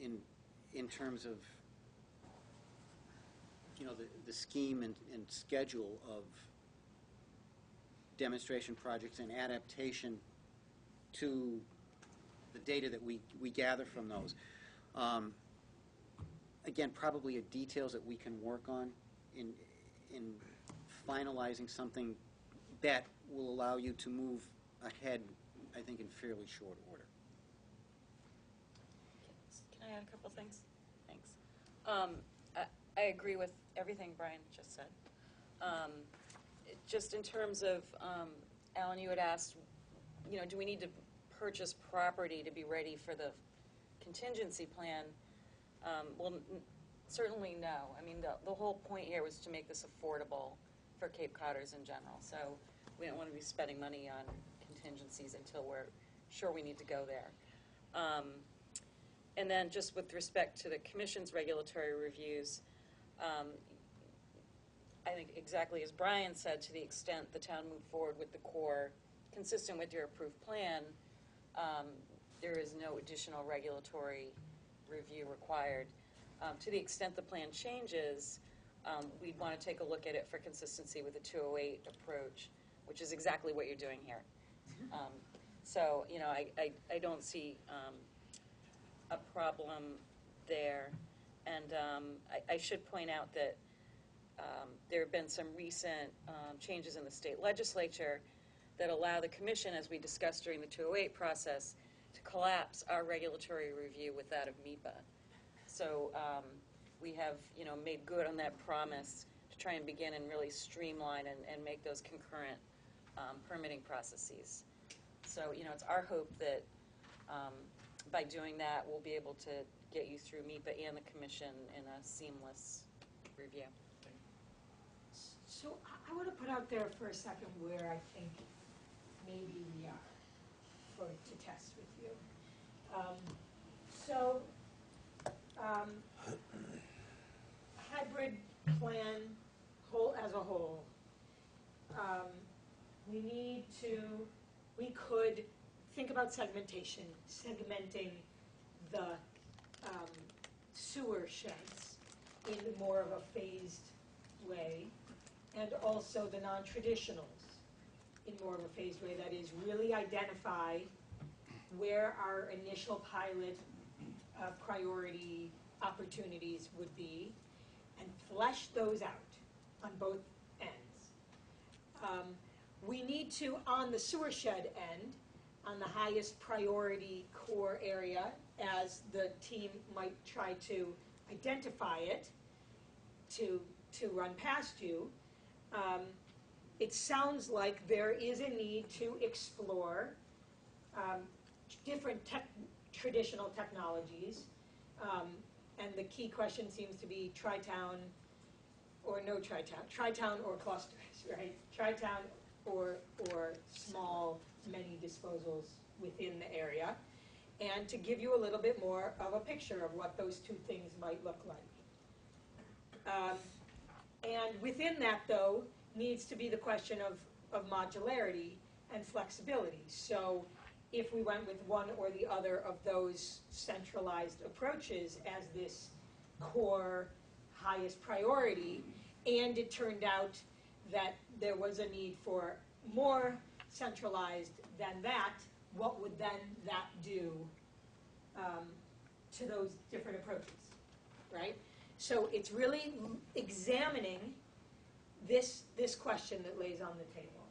in terms of, the scheme and schedule of demonstration projects and adaptation to the data that we gather from those. Again, probably details that we can work on in finalizing something that will allow you to move ahead, I think, in fairly short order. Can I add a couple things? Thanks. I agree with everything Brian just said. Just in terms of, Alan, you had asked, do we need to purchase property to be ready for the contingency plan? Well, certainly no. I mean, the whole point here was to make this affordable for Cape Codders in general. So we don't want to be spending money on contingencies until we're sure we need to go there. And then just with respect to the Commission's regulatory reviews, I think exactly as Brian said, to the extent the town moved forward with the core consistent with your approved plan, there is no additional regulatory review required. To the extent the plan changes, we'd want to take a look at it for consistency with the 208 approach, which is exactly what you're doing here. So, I don't see a problem there. And I should point out that there have been some recent changes in the state legislature that allow the Commission, as we discussed during the 208 process, to collapse our regulatory review with that of MEPA. So we have, made good on that promise to try and begin and really streamline and make those concurrent permitting processes. So, it's our hope that by doing that, we'll be able to get you through MEPA and the Commission in a seamless review. So I want to put out there for a second where I think maybe we are to test with you. Hybrid plan as a whole, we could think about segmenting the sewer sheds in more of a phased way, and also the non-traditionals in more of a phased way. That is, really identify where our initial pilot priority opportunities would be and flesh those out on both ends. We need to, on the sewer shed end, on the highest priority core area, as the team might try to identify it to run past you, it sounds like there is a need to explore different traditional technologies, and the key question seems to be tri-town or no tri-town, tri-town or clusters, right? Tri-town or small, many disposals within the area, and to give you a little bit more of a picture of what those two things might look like. And within that, though, needs to be the question of modularity and flexibility. So if we went with one or the other of those centralized approaches as this core highest priority, and it turned out that there was a need for more centralized than that, what would then that do to those different approaches, right? So it's really examining this question that lays on the table.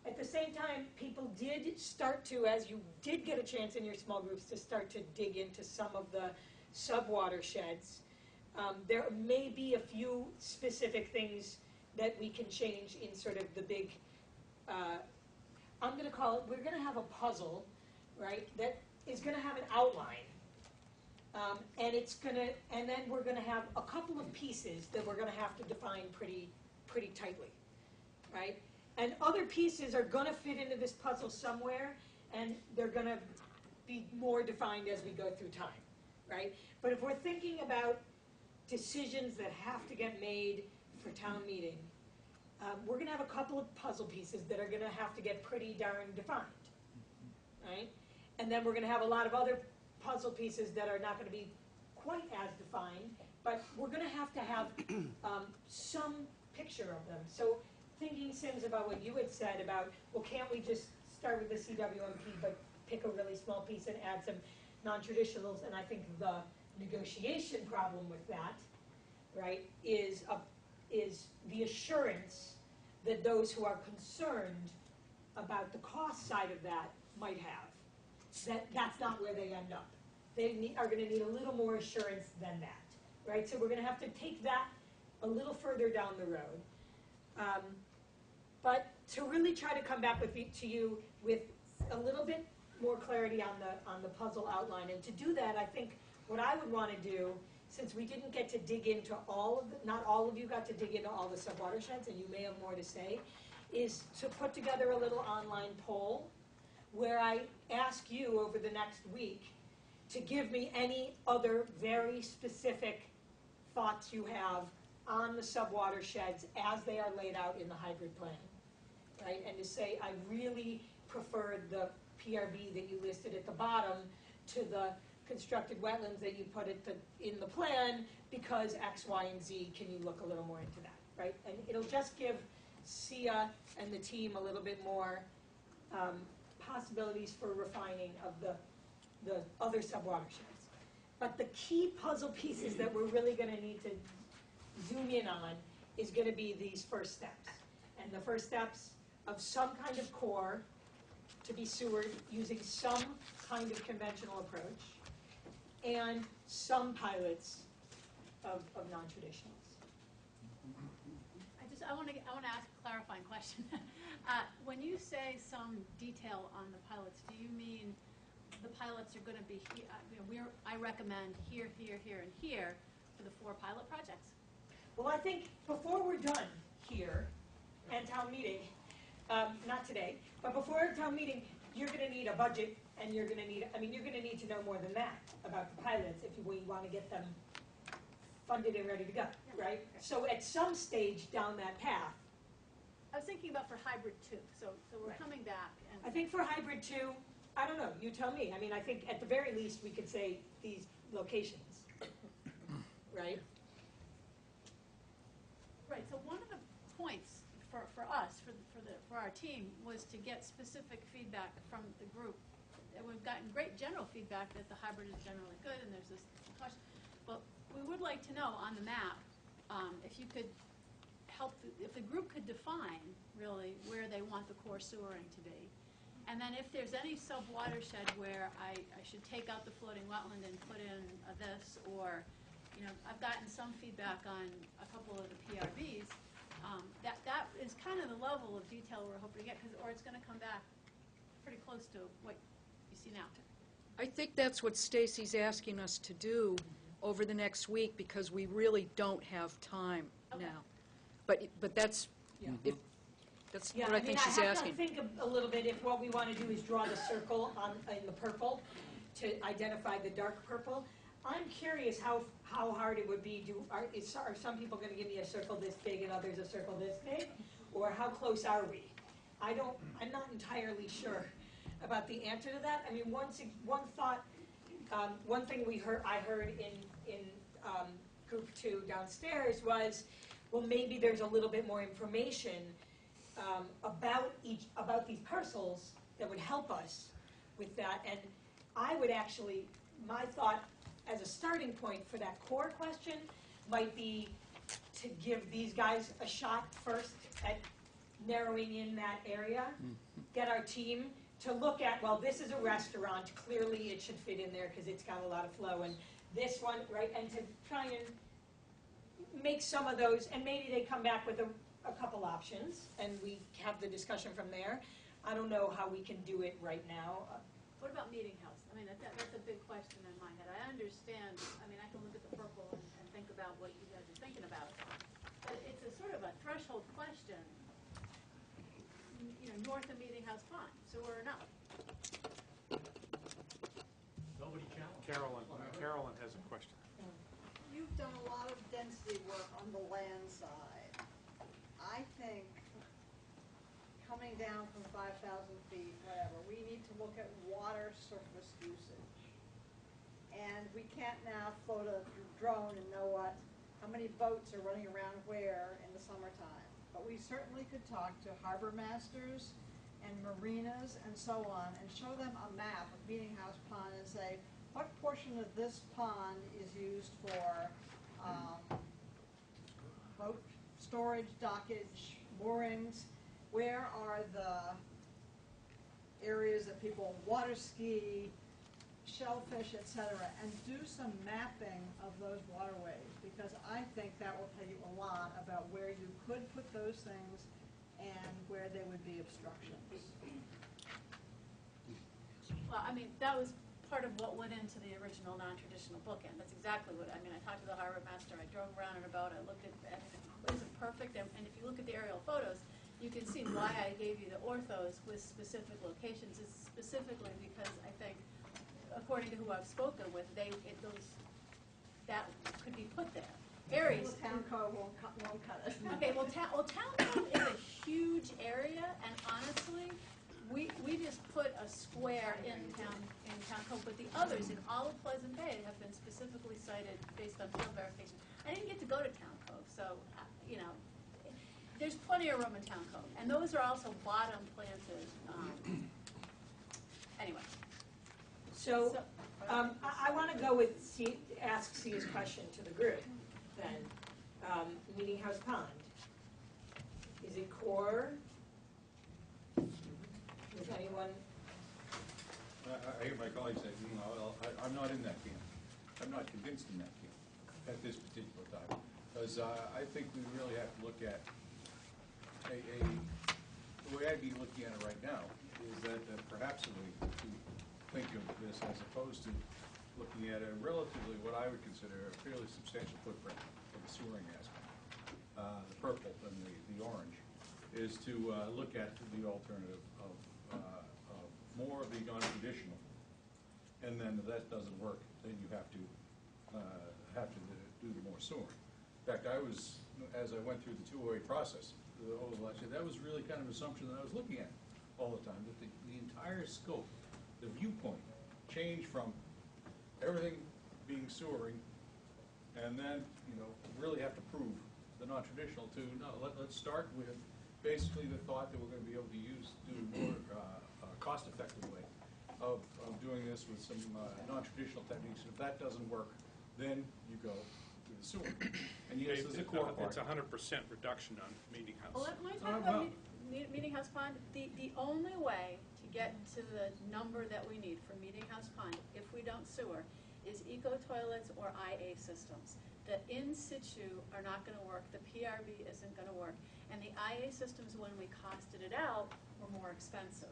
At the same time, people did start to, as you did get a chance in your small groups to start to dig into some of the sub-watersheds, there may be a few specific things that we can change in sort of the big, I'm gonna call it, we're gonna have a puzzle, right, that is gonna have an outline. And then we're gonna have a couple of pieces that we're gonna have to define pretty tightly, right? And other pieces are gonna fit into this puzzle somewhere, and they're gonna be more defined as we go through time, right? But if we're thinking about decisions that have to get made for town meeting, we're gonna have a couple of puzzle pieces that are gonna have to get pretty darn defined, right? And then we're gonna have a lot of other puzzle pieces that are not gonna be quite as defined, but we're gonna have to have some picture of them. So thinking, Sims, about what you had said about, well, can't we just start with the CWMP, but pick a really small piece and add some non-traditionals? And I think the negotiation problem with that, right, is the assurance that those who are concerned about the cost side of that might have. That's not where they end up. They are going to need a little more assurance than that, right? So we're going to have to take that a little further down the road. But to really try to come back to you with a little bit more clarity on the puzzle outline, and to do that, I think what I would want to do, since we didn't get to dig into not all of you got to dig into all the subwatersheds, and you may have more to say, is to put together a little online poll where I ask you over the next week to give me any other very specific thoughts you have on the subwatersheds as they are laid out in the hybrid plan, right? And to say, I really preferred the PRB that you listed at the bottom to the constructed wetlands that you put in the plan because X, Y, and Z. Can you look a little more into that, right? And it'll just give Sia and the team a little bit more possibilities for refining of the other subwatersheds. But the key puzzle pieces that we're really going to need to zoom in on is going to be these first steps. And the first steps of some kind of core to be sewered using some kind of conventional approach, and some pilots of non-traditionals. I want to ask a clarifying question. When you say some detail on the pilots, do you mean the pilots are going to be, I recommend here, here, here, and here for the 4 pilot projects? Well, I think before we're done here and town meeting, not today, but before town meeting, you're going to need a budget, and you're going to need, you're going to need to know more than that about the pilots if we want to get them funded and ready to go, right? So at some stage down that path. I was thinking about for hybrid 2, so we're coming back. And I think for hybrid 2, I don't know, you tell me. I think at the very least we could say these locations, right? Right, so one of the points for us, for our team, was to get specific feedback from the group. And we've gotten great general feedback that the hybrid is generally good, and there's this question. But we would like to know on the map, if you could help, if the group could define really where they want the core sewering to be. And then if there's any sub-watershed where I should take out the floating wetland and put in this, or, I've gotten some feedback on a couple of the PRBs, that is kind of the level of detail we're hoping to get, or it's going to come back pretty close to what you see now. I think that's what Stacy's asking us to do over the next week, because we really don't have time now. But that's, that's what I think she's asking. I have to think a little bit if what we want to do is draw the circle in the purple to identify the dark purple. I'm curious how hard it would be. Are some people going to give me a circle this big and others a circle this big? Or how close are we? I'm not entirely sure about the answer to that. One thought, one thing I heard in group 2 downstairs was, well, maybe there's a little bit more information about these parcels that would help us with that. And I would actually, my thought as a starting point for that core question might be to give these guys a shot first at narrowing in that area, get our team to look at, well, this is a restaurant, clearly it should fit in there because it's got a lot of flow, and this one, right, and to try and make some of those, and maybe they come back with a couple options, and we have the discussion from there. I don't know how we can do it right now. What about meeting house? I mean, that's a big question in my head. I understand, I mean, I can look at the purple and think about what you guys are thinking about. But it's a sort of a threshold question, you know, north of Meeting House Pond, sewer or not? Nobody challenged. Carolyn has a question. You've done a lot of density work on the land side. I think coming down from 5,000 feet, whatever, we need to look at water surface usage. And we can't now float a drone and know how many boats are running around where in the summertime. But we certainly could talk to harbor masters and marinas and so on and show them a map of Meeting House Pond and say, what portion of this pond is used for boat storage, dockage, moorings? Where are the areas that people water ski, shellfish, etc., and do some mapping of those waterways, because I think that will tell you a lot about where you could put those things and where there would be obstructions. Well, I mean, that was part of what went into the original non-traditional bookend. That's exactly what, I mean, I talked to the harbor master, I drove around and about, I looked at, and it isn't perfect, and if you look at the aerial photos, you can see why I gave you the orthos with specific locations. It's specifically because I think, according to who I've spoken with, that could be put there. Aries. Well, Town Cove won't cut it. Okay, well, Town Cove is a huge area, and honestly, we just put a square in Town Cove, but the others in all of Pleasant Bay have been specifically cited based on field verification. I didn't get to go to Town Cove, so, you know, there's plenty of room in Town Cove, and those are also bottom planted, anyway. So, I want to go with ask Sia's question to the group, then. Meeting House Pond. Is it core? Does anyone? I hear my colleagues say, well, I'm not in that camp. I'm not convinced in that camp at this particular time. Because I think we really have to look at the way I'd be looking at it right now is that perhaps we think of this as opposed to looking at a relatively, what I would consider a fairly substantial footprint of the sewering aspect. The purple and the orange is to look at the alternative of more of the non-traditional. And then if that doesn't work, then you have to do the more sewering. In fact, as I went through the 208 process, the whole election, that was really kind of an assumption that I was looking at all the time, that the entire scope, the viewpoint, changed from everything being sewering, and then, you know, really have to prove the non-traditional to, no, let's start with basically the thought that we're going to be able to do a more cost-effective way of doing this with some non-traditional techniques. And if that doesn't work, then you go to the sewer. And yes, there's a core part. It's 100% reduction on Meeting House. Well, let me talk about Meeting House Pond. The only way to get to the number that we need for Meeting House Pond, if we don't sewer, is eco toilets or IA systems. The in situ are not going to work. The PRB isn't going to work. And the IA systems, when we costed it out, were more expensive.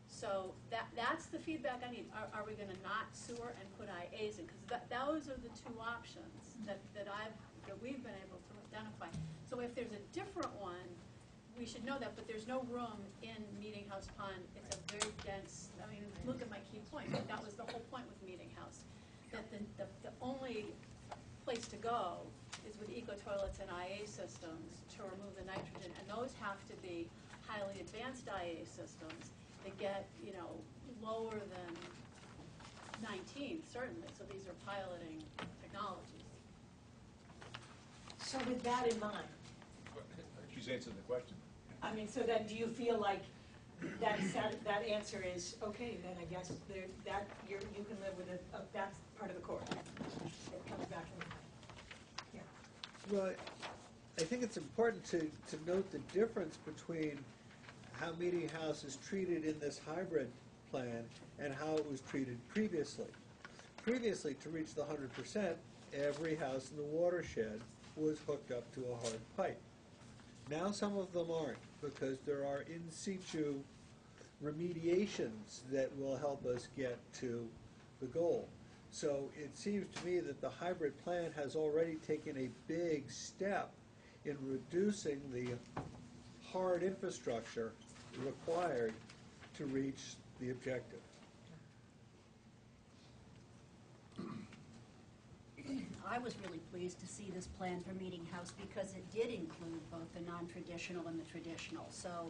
So that's the feedback I need. Are we going to not sewer and put IAs in? Because those are the two options that we've been able to identify. So if there's a different one, we should know that, but there's no room in Meeting House Pond. It's a very dense, I mean, look at my key point. That was the whole point with Meeting House, that the only place to go is with eco toilets and IA systems to remove the nitrogen, and those have to be highly advanced IA systems that get, you know, lower than 19, certainly. So these are piloting technologies. So with that in mind, She's answered the question. I mean, so then do you feel like that answer is, okay, then I guess you can live with it, that's part of the core. It comes back in. Yeah. Well, I think it's important to note the difference between how Meeting House is treated in this hybrid plan and how it was treated previously. Previously, to reach the 100%, every house in the watershed was hooked up to a hard pipe. Now some of them aren't, because there are in situ remediations that will help us get to the goal. So it seems to me that the hybrid plan has already taken a big step in reducing the hard infrastructure required to reach the objective. I was really pleased to see this plan for Meeting House because it did include both the non-traditional and the traditional. So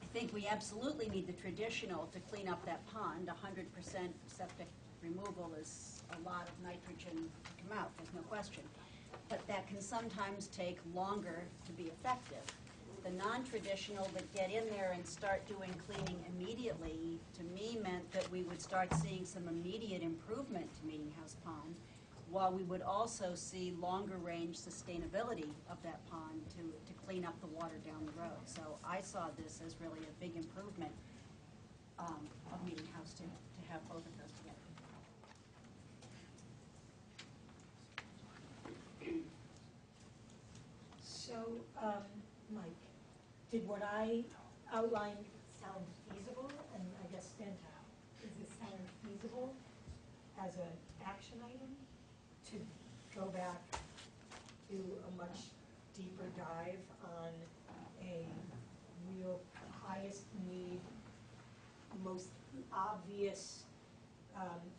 I think we absolutely need the traditional to clean up that pond. 100% septic removal is a lot of nitrogen to come out, there's no question. But that can sometimes take longer to be effective. The non-traditional that get in there and start doing cleaning immediately, to me, meant that we would start seeing some immediate improvement to Meeting House Pond, while we would also see longer range sustainability of that pond to clean up the water down the road. So I saw this as really a big improvement of Meeting House to have both of those together. So, Mike, did what I outlined sound feasible? And I guess Stenta, does this sound feasible as an action item to go back, do a much deeper dive on a real highest need, most obvious,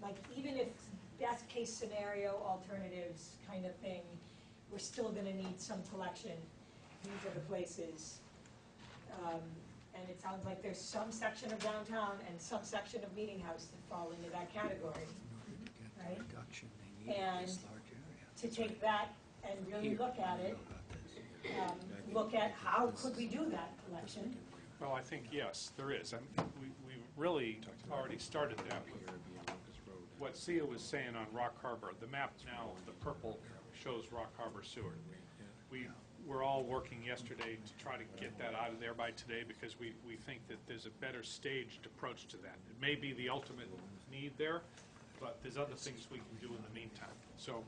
like even if best case scenario alternatives kind of thing, we're still gonna need some collection. These are the places. And it sounds like there's some section of downtown and some section of Meeting House that fall into that category, right? And to take that and really look at it, look at how could we do that collection. Well, I think, yes, there is. And we really already started that with what Sia was saying on Rock Harbor. The map now, the purple, shows Rock Harbor Sewer. We were all working yesterday to try to get that out of there by today because we think that there's a better staged approach to that. It may be the ultimate need there, but there's other things we can do in the meantime. So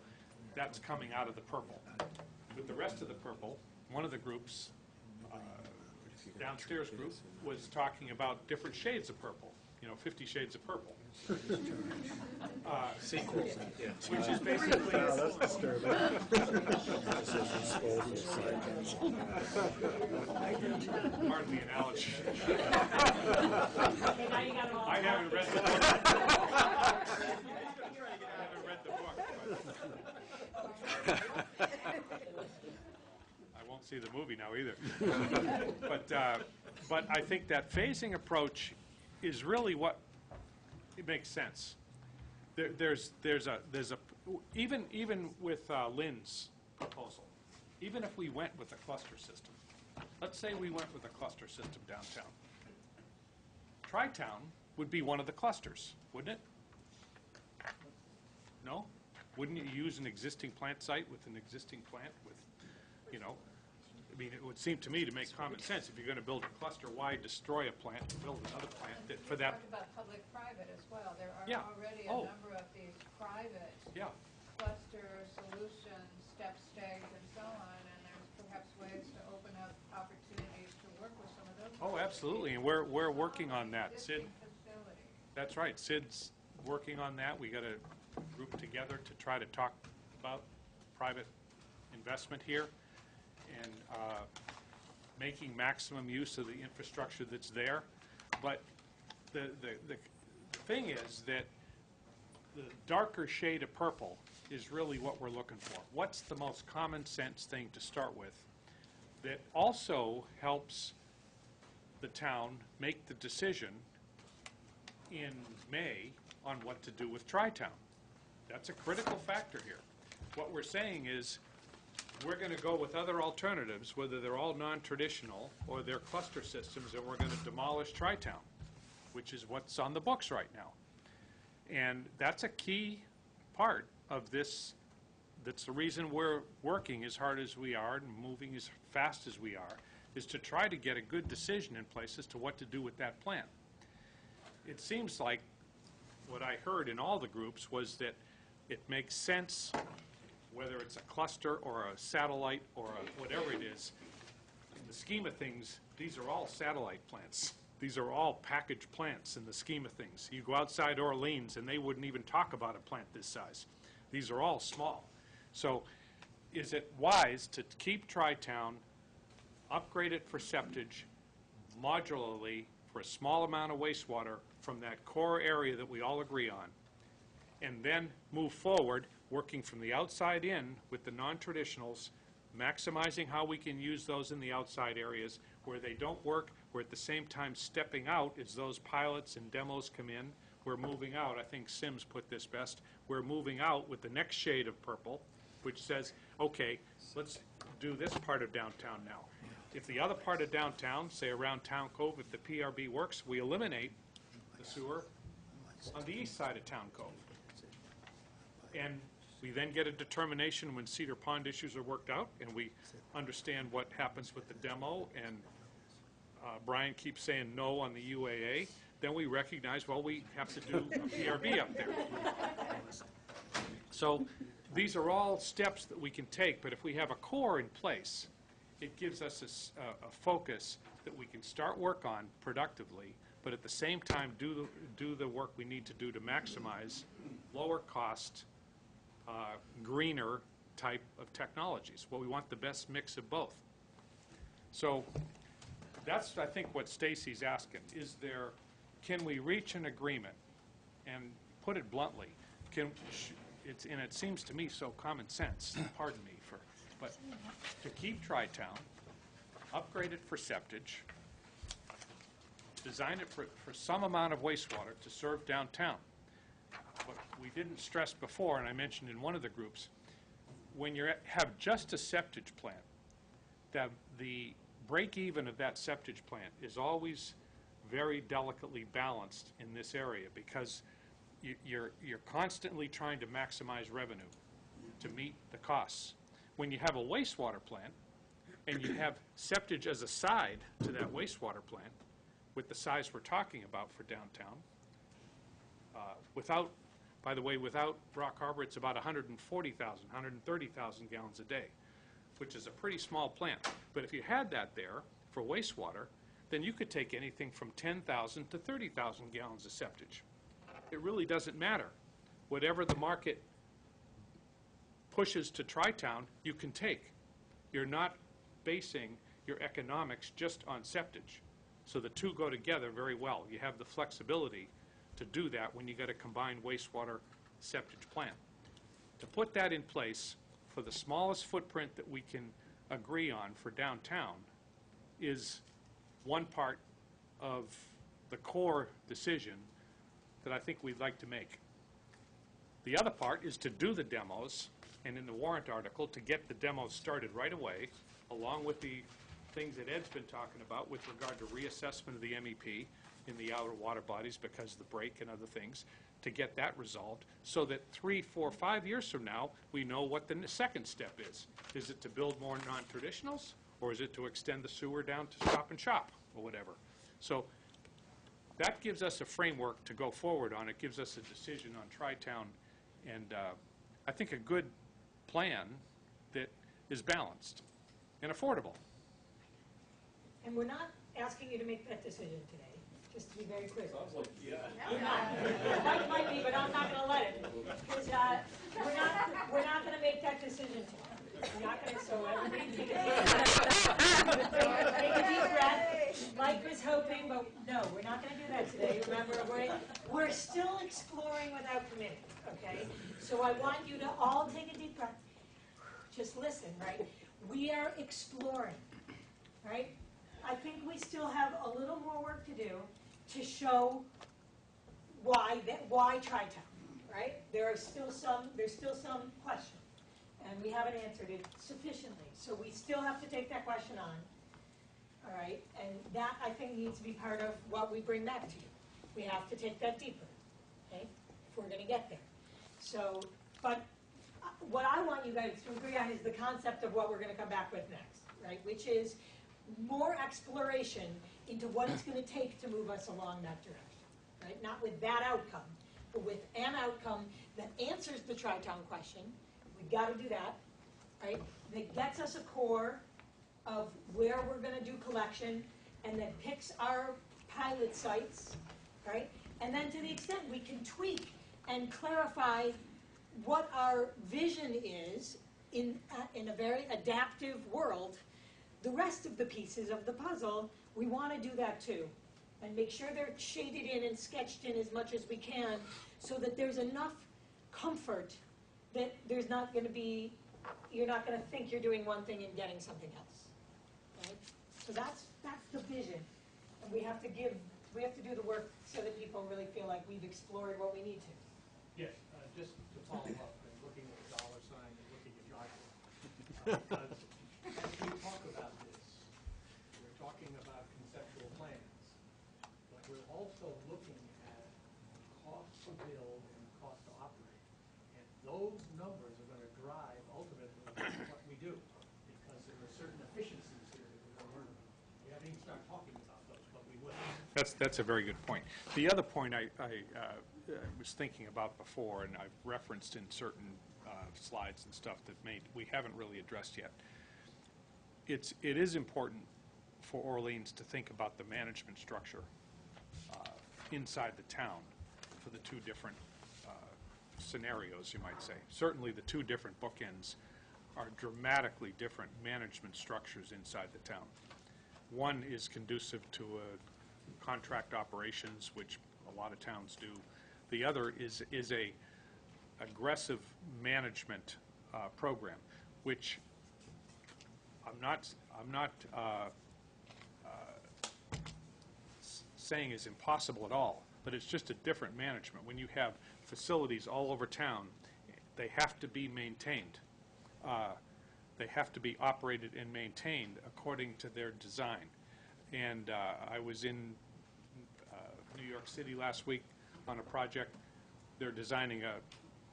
that's coming out of the purple. With the rest of the purple, one of the groups, downstairs group, was talking about different shades of purple, 50 shades of purple. Sequels. Which is basically... That's disturbing. Pardon the analogy. Okay, now you got them all. I haven't read the book. I won't see the movie now either. But I think that phasing approach is really what it makes sense. Even with Lynn's proposal, even if we went with a cluster system, let's say we went with a cluster system downtown. Tri-Town would be one of the clusters, wouldn't it? No? Wouldn't you use an existing plant site with an existing plant with, I mean, it would seem to me to make common sense. If you're going to build a cluster, why destroy a plant and build another plant that for that? We talked about public-private as well. There are Yeah. already a number of these private cluster solutions, step stags, and so on, and there's perhaps ways to open up opportunities to work with some of those. Oh, absolutely, and we're working on that. Sid, Facility. that's right. Sid's working on that. We got a group together to try to talk about private investment here and making maximum use of the infrastructure that's there. But the thing is that the darker shade of purple is really what we're looking for. What's the most common sense thing to start with that also helps the town make the decision in May on what to do with Tri-Town? That's a critical factor here. What we're saying is we're going to go with other alternatives, whether they're all non-traditional or they're cluster systems, and we're going to demolish Tri-Town, which is what's on the books right now. And that's a key part of this. That's the reason we're working as hard as we are and moving as fast as we are, is to try to get a good decision in place as to what to do with that plant. It seems like what I heard in all the groups was that it makes sense, whether it's a cluster or a satellite or whatever it is, the scheme of things, these are all satellite plants. These are all packaged plants in the scheme of things. You go outside Orleans, and they wouldn't even talk about a plant this size. These are all small. So is it wise to keep Tri-Town, upgrade it for septage, modularly for a small amount of wastewater from that core area that we all agree on, and then move forward, working from the outside in with the non-traditionals, maximizing how we can use those in the outside areas where they don't work. We're at the same time stepping out as those pilots and demos come in. We're moving out. I think Sims put this best. We're moving out with the next shade of purple, which says, okay, let's do this part of downtown now. If the other part of downtown, say around Town Cove, if the PRB works, we eliminate the sewer on the east side of Town Cove. And we then get a determination when Cedar Pond issues are worked out, and we understand what happens with the demo, and Brian keeps saying no on the UAA, then we recognize, well, we have to do a PRB up there. So these are all steps that we can take, but if we have a core in place, it gives us a focus that we can start work on productively, but at the same time do the work we need to do to maximize lower cost, greener type of technologies. Well, we want the best mix of both. So that's, I think, what Stacy's asking. Can we reach an agreement? And put it bluntly, and it seems to me so common sense, pardon me, but to keep Tri-Town, upgrade it for septage, design it for some amount of wastewater to serve downtown. What we didn't stress before, and I mentioned in one of the groups, when you have just a septage plant, the break-even of that septage plant is always very delicately balanced in this area because you're constantly trying to maximize revenue to meet the costs. When you have a wastewater plant and you have septage as a side to that wastewater plant with the size we're talking about for downtown, by the way, without Rock Harbor, it's about 140,000, 130,000 gallons a day, which is a pretty small plant. But if you had that there for wastewater, then you could take anything from 10,000 to 30,000 gallons of septage. It really doesn't matter. Whatever the market pushes to Tri-Town, you can take. You're not basing your economics just on septage. So the two go together very well. You have the flexibility to do that when you get a combined wastewater septage plant. To put that in place for the smallest footprint that we can agree on for downtown is one part of the core decision that I think we'd like to make. The other part is to do the demos, and in the warrant article, to get the demos started right away, along with the things that Ed's been talking about with regard to reassessment of the MEP in the outer water bodies because of the break and other things, to get that resolved so that 3, 4, 5 years from now, we know what the second step is. Is it to build more non-traditionals, or is it to extend the sewer down to Stop and Shop or whatever? So that gives us a framework to go forward on. It gives us a decision on Tri-Town, and I think a good plan that is balanced and affordable. And we're not asking you to make that decision today, just to be very clear. Sounds like, yeah. You're not. It might be, but I'm not going to let it. Because we're not going to make that decision tomorrow. We're not going to, so everybody take a deep breath. Take a deep breath. Mike was hoping, but no, we're not going to do that today. Remember, we're still exploring without committee, okay? So I want you to all take a deep breath. Just listen, right? We are exploring, right? I think we still have a little more work to do to show why Tri-Town, right? There's still some question, and we haven't answered it sufficiently. So we still have to take that question on, all right? And that, I think, needs to be part of what we bring back to you. We have to take that deeper, okay, if we're going to get there. So, but what I want you guys to agree on is the concept of what we're going to come back with next, right? Which is more exploration into what it's going to take to move us along that direction, right? Not with that outcome, but with an outcome that answers the Tri-Town question. We've got to do that, right? That gets us a core of where we're gonna do collection, and then picks our pilot sites, right? And then to the extent we can tweak and clarify what our vision is in a very adaptive world, the rest of the pieces of the puzzle, we want to do that too. And make sure they're shaded in and sketched in as much as we can so that there's enough comfort that there's not going to be, you're not going to think you're doing one thing and getting something else. Right? So that's the vision. And we have to do the work so that people really feel like we've explored what we need to. Yes, just to follow up, and looking at the dollar sign and looking at your as we talk about this, we're talking about conceptual plans, but we're also looking at cost to build and cost to operate. And those numbers are going to drive ultimately what we do, because there are certain efficiencies here that we're going to learn about. We haven't even started talking about those, but we will. That's a very good point. The other point I was thinking about before, and I've referenced in certain slides and stuff that we haven't really addressed yet. It is important for Orleans to think about the management structure inside the town for the two different scenarios, you might say. Certainly the two different bookends are dramatically different management structures inside the town. One is conducive to contract operations, which a lot of towns do. The other is a aggressive management program, which I'm not saying is impossible at all, but it's just a different management. When you have facilities all over town, they have to be maintained. They have to be operated and maintained according to their design. And I was in New York City last week on a project. They're designing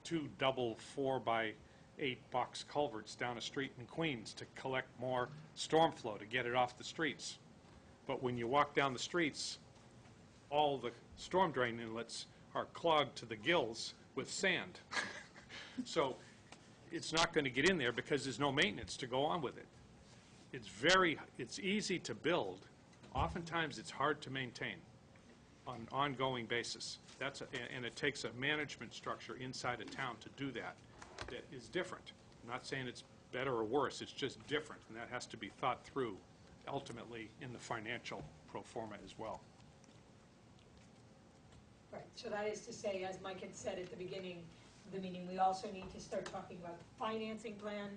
two double 4x8 box culverts down a street in Queens to collect more storm flow to get it off the streets. But when you walk down the streets, all the storm drain inlets are clogged to the gills with sand. So it's not going to get in there because there's no maintenance to go on with it. It's easy to build. Oftentimes it's hard to maintain on an ongoing basis. And it takes a management structure inside a town to do that is different. I'm not saying it's better or worse, it's just different, and that has to be thought through ultimately in the financial pro forma as well. Right, so that is to say, as Mike had said at the beginning of the meeting, we also need to start talking about the financing plan,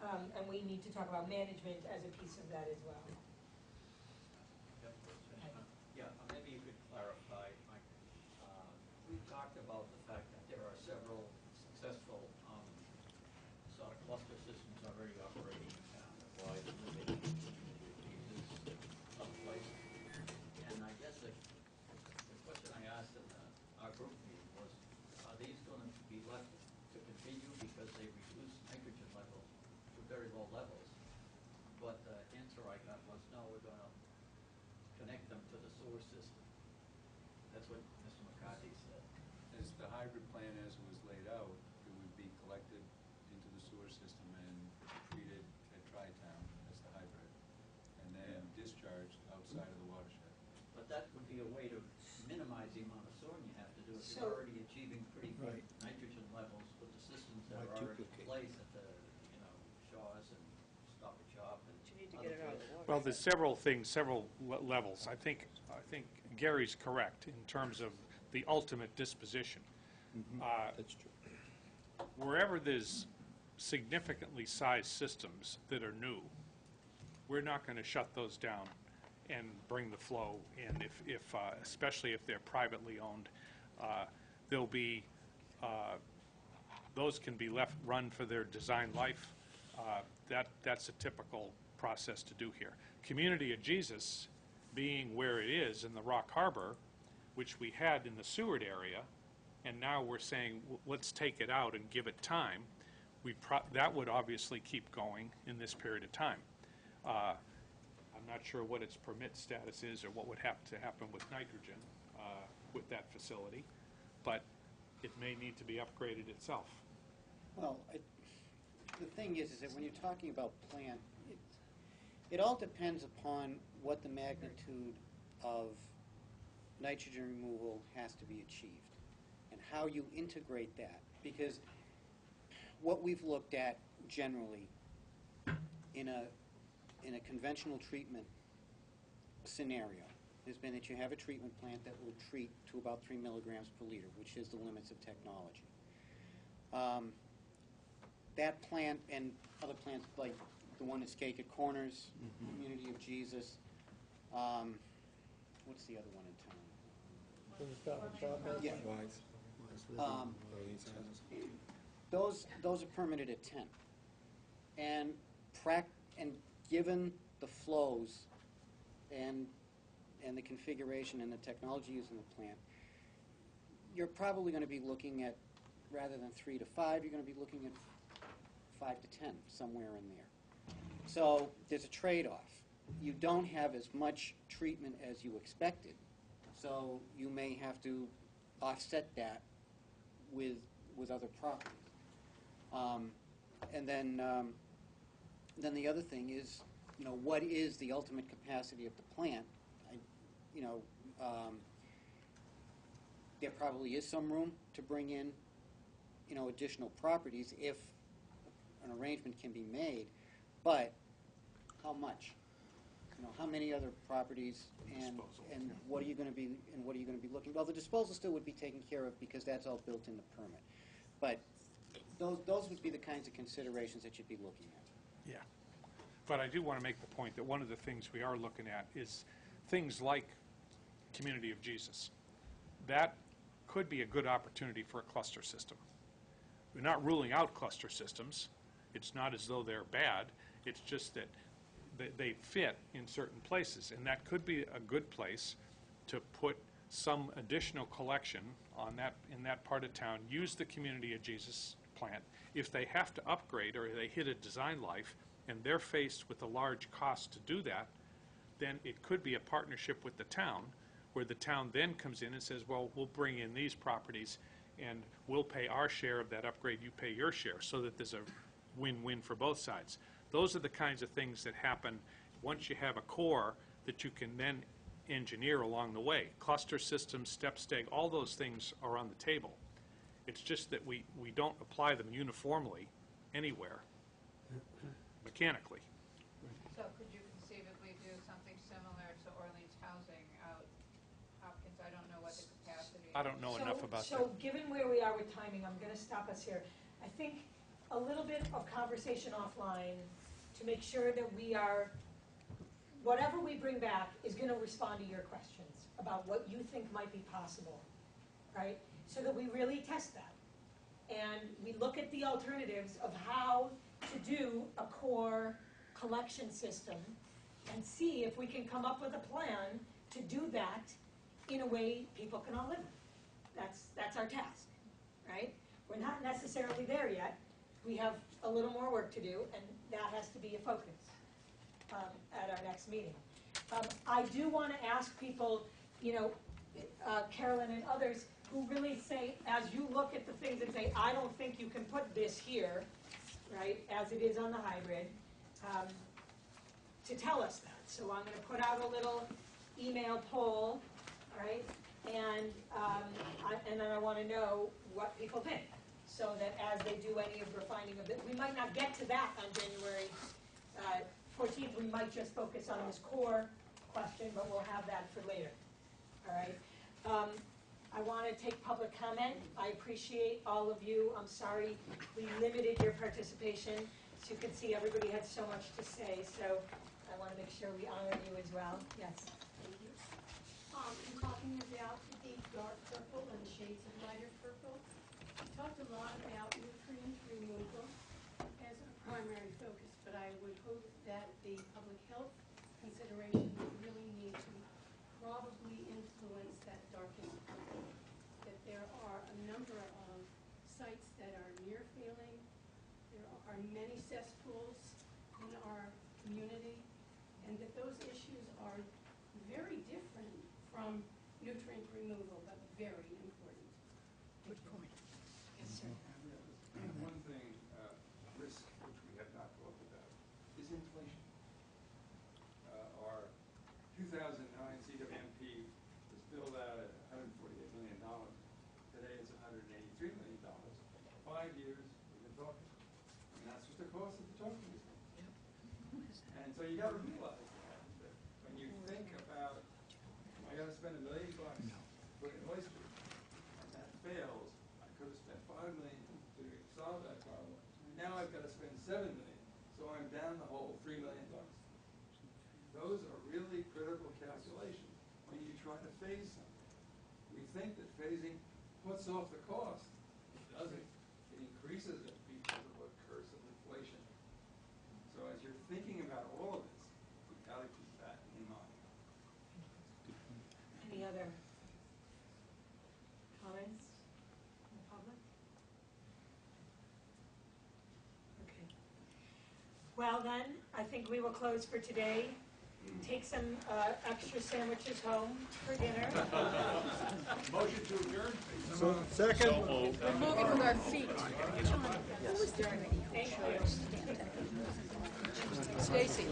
and we need to talk about management as a piece of that as well. Yeah, maybe you could clarify, Mike. We talked about the fact that there are several successful sort of cluster systems already operating in town, wide pieces of places. And I guess the question I asked in our group meeting was, are these going to be left to continue because they reduce nitrogen levels to very low levels? But the answer I got was, no, we're going to connect them to the sewer system. That's what Mr. McCarthy said. As the hybrid plan as it was laid out, it would be collected into the sewer system and treated at Tri-Town as the hybrid, and then discharged outside of the watershed. But that would be a way to minimize the amount of sewing you have to do if So- you're already achieving pretty good nitrogen levels with the systems that are already in place at the, Shaw's and Stop and Shop and You need to other get it out of the places. water. Well, there's several things, several levels. I think Gary's correct in terms of the ultimate disposition. That's true. Wherever there's significantly sized systems that are new, we're not going to shut those down and bring the flow in. If especially if they're privately owned, there'll be those can be left run for their design life. That's a typical process to do here. Community of Jesus, being where it is in the Rock Harbor, which we had in the Seward area, and now we're saying, let's take it out and give it time, that would obviously keep going in this period of time. I'm not sure what its permit status is or what would have to happen with nitrogen with that facility, but it may need to be upgraded itself. Well, the thing is that when you're talking about plant, It all depends upon what the magnitude of nitrogen removal has to be achieved and how you integrate that. Because what we've looked at generally in a conventional treatment scenario has been that you have a treatment plant that will treat to about 3 milligrams per liter, which is the limits of technology. That plant and other plants like the one at Skakit Corners, Community of Jesus, what's the other one in town? Yeah. Those are permitted at 10. And given the flows and the configuration and the technology used in the plant, you're probably going to be looking at, rather than 3 to 5, you're going to be looking at 5 to 10, somewhere in there. So there's a trade-off. You don't have as much treatment as you expected, so you may have to offset that with other properties. And then the other thing is, what is the ultimate capacity of the plant? There probably is some room to bring in, additional properties if an arrangement can be made, but how much? How many other properties, and what are you going to be looking? Well, the disposal still would be taken care of because that's all built in the permit. But those would be the kinds of considerations that you'd be looking at. Yeah. But I do want to make the point that one of the things we are looking at is things like Community of Jesus. That could be a good opportunity for a cluster system. We're not ruling out cluster systems. It's not as though they're bad. It's just that they fit in certain places, and that could be a good place to put some additional collection in that part of town. Use the Community of Jesus plant. If they have to upgrade or they hit a design life and they're faced with a large cost to do that, then it could be a partnership with the town, where the town then comes in and says, well, we'll bring in these properties and we'll pay our share of that upgrade, you pay your share, so that there's a win-win for both sides. Those are the kinds of things that happen once you have a core that you can then engineer along the way. Cluster systems, step steg, all those things are on the table. It's just that we don't apply them uniformly anywhere mechanically. So could you conceivably do something similar to Orleans Housing out Hopkins? I don't know what the capacity is. I don't know enough about that. So given where we are with timing, I'm going to stop us here. I think a little bit of conversation offline to make sure that whatever we bring back is going to respond to your questions about what you think might be possible, right? So that we really test that. And we look at the alternatives of how to do a core collection system and see if we can come up with a plan to do that in a way people can all live with. That's our task, right? We're not necessarily there yet. We have a little more work to do, and that has to be a focus at our next meeting. I do want to ask people, Carolyn and others, who really say, as you look at the things and say, I don't think you can put this here, right, as it is on the hybrid, to tell us that. So I'm going to put out a little email poll, right, and then I want to know what people think, so that as they do any of refining of it, we might not get to that on January 14th. We might just focus on this core question, but we'll have that for later. All right. I want to take public comment. I appreciate all of you. I'm sorry we limited your participation. As you can see, everybody had so much to say, so I want to make sure we honor you as well. Yes. Thank you. In talking about the deep dark purple and the shades of lighter purple, we talked a lot about nutrient removal as a primary focus, but I would hope that the public health considerations really need to probably influence that darkest purple. That there are a number of sites that are near failing. There are many cesspools in our community, and that those issues are very different from nutrient removal, but very important. Good point. Yes, sir. One thing, risk which we have not talked about, is inflation. 2009, CWMP was billed out at $148 million. Today it's $183 million. 5 years we've been talking. And that's just the cost of the talking is. And so you got to realize that when you think about, I got to spend $1 million putting an oyster, and that fails, I could have spent $5 million to solve that problem. Now I've got to spend $7 million, so I'm down the whole $3 million. Those are really critical calculations when you try to phase something. We think that phasing puts off the cost. It doesn't. It increases it because of what curse of inflation. So as you're thinking about all of this, you've got to keep that in mind. Any other comments from the public? Okay. Well then, I think we will close for today. Take some extra sandwiches home for dinner. Motion to adjourn. So, second. We're moving with our feet. John, who was there? Thank you. Stacy.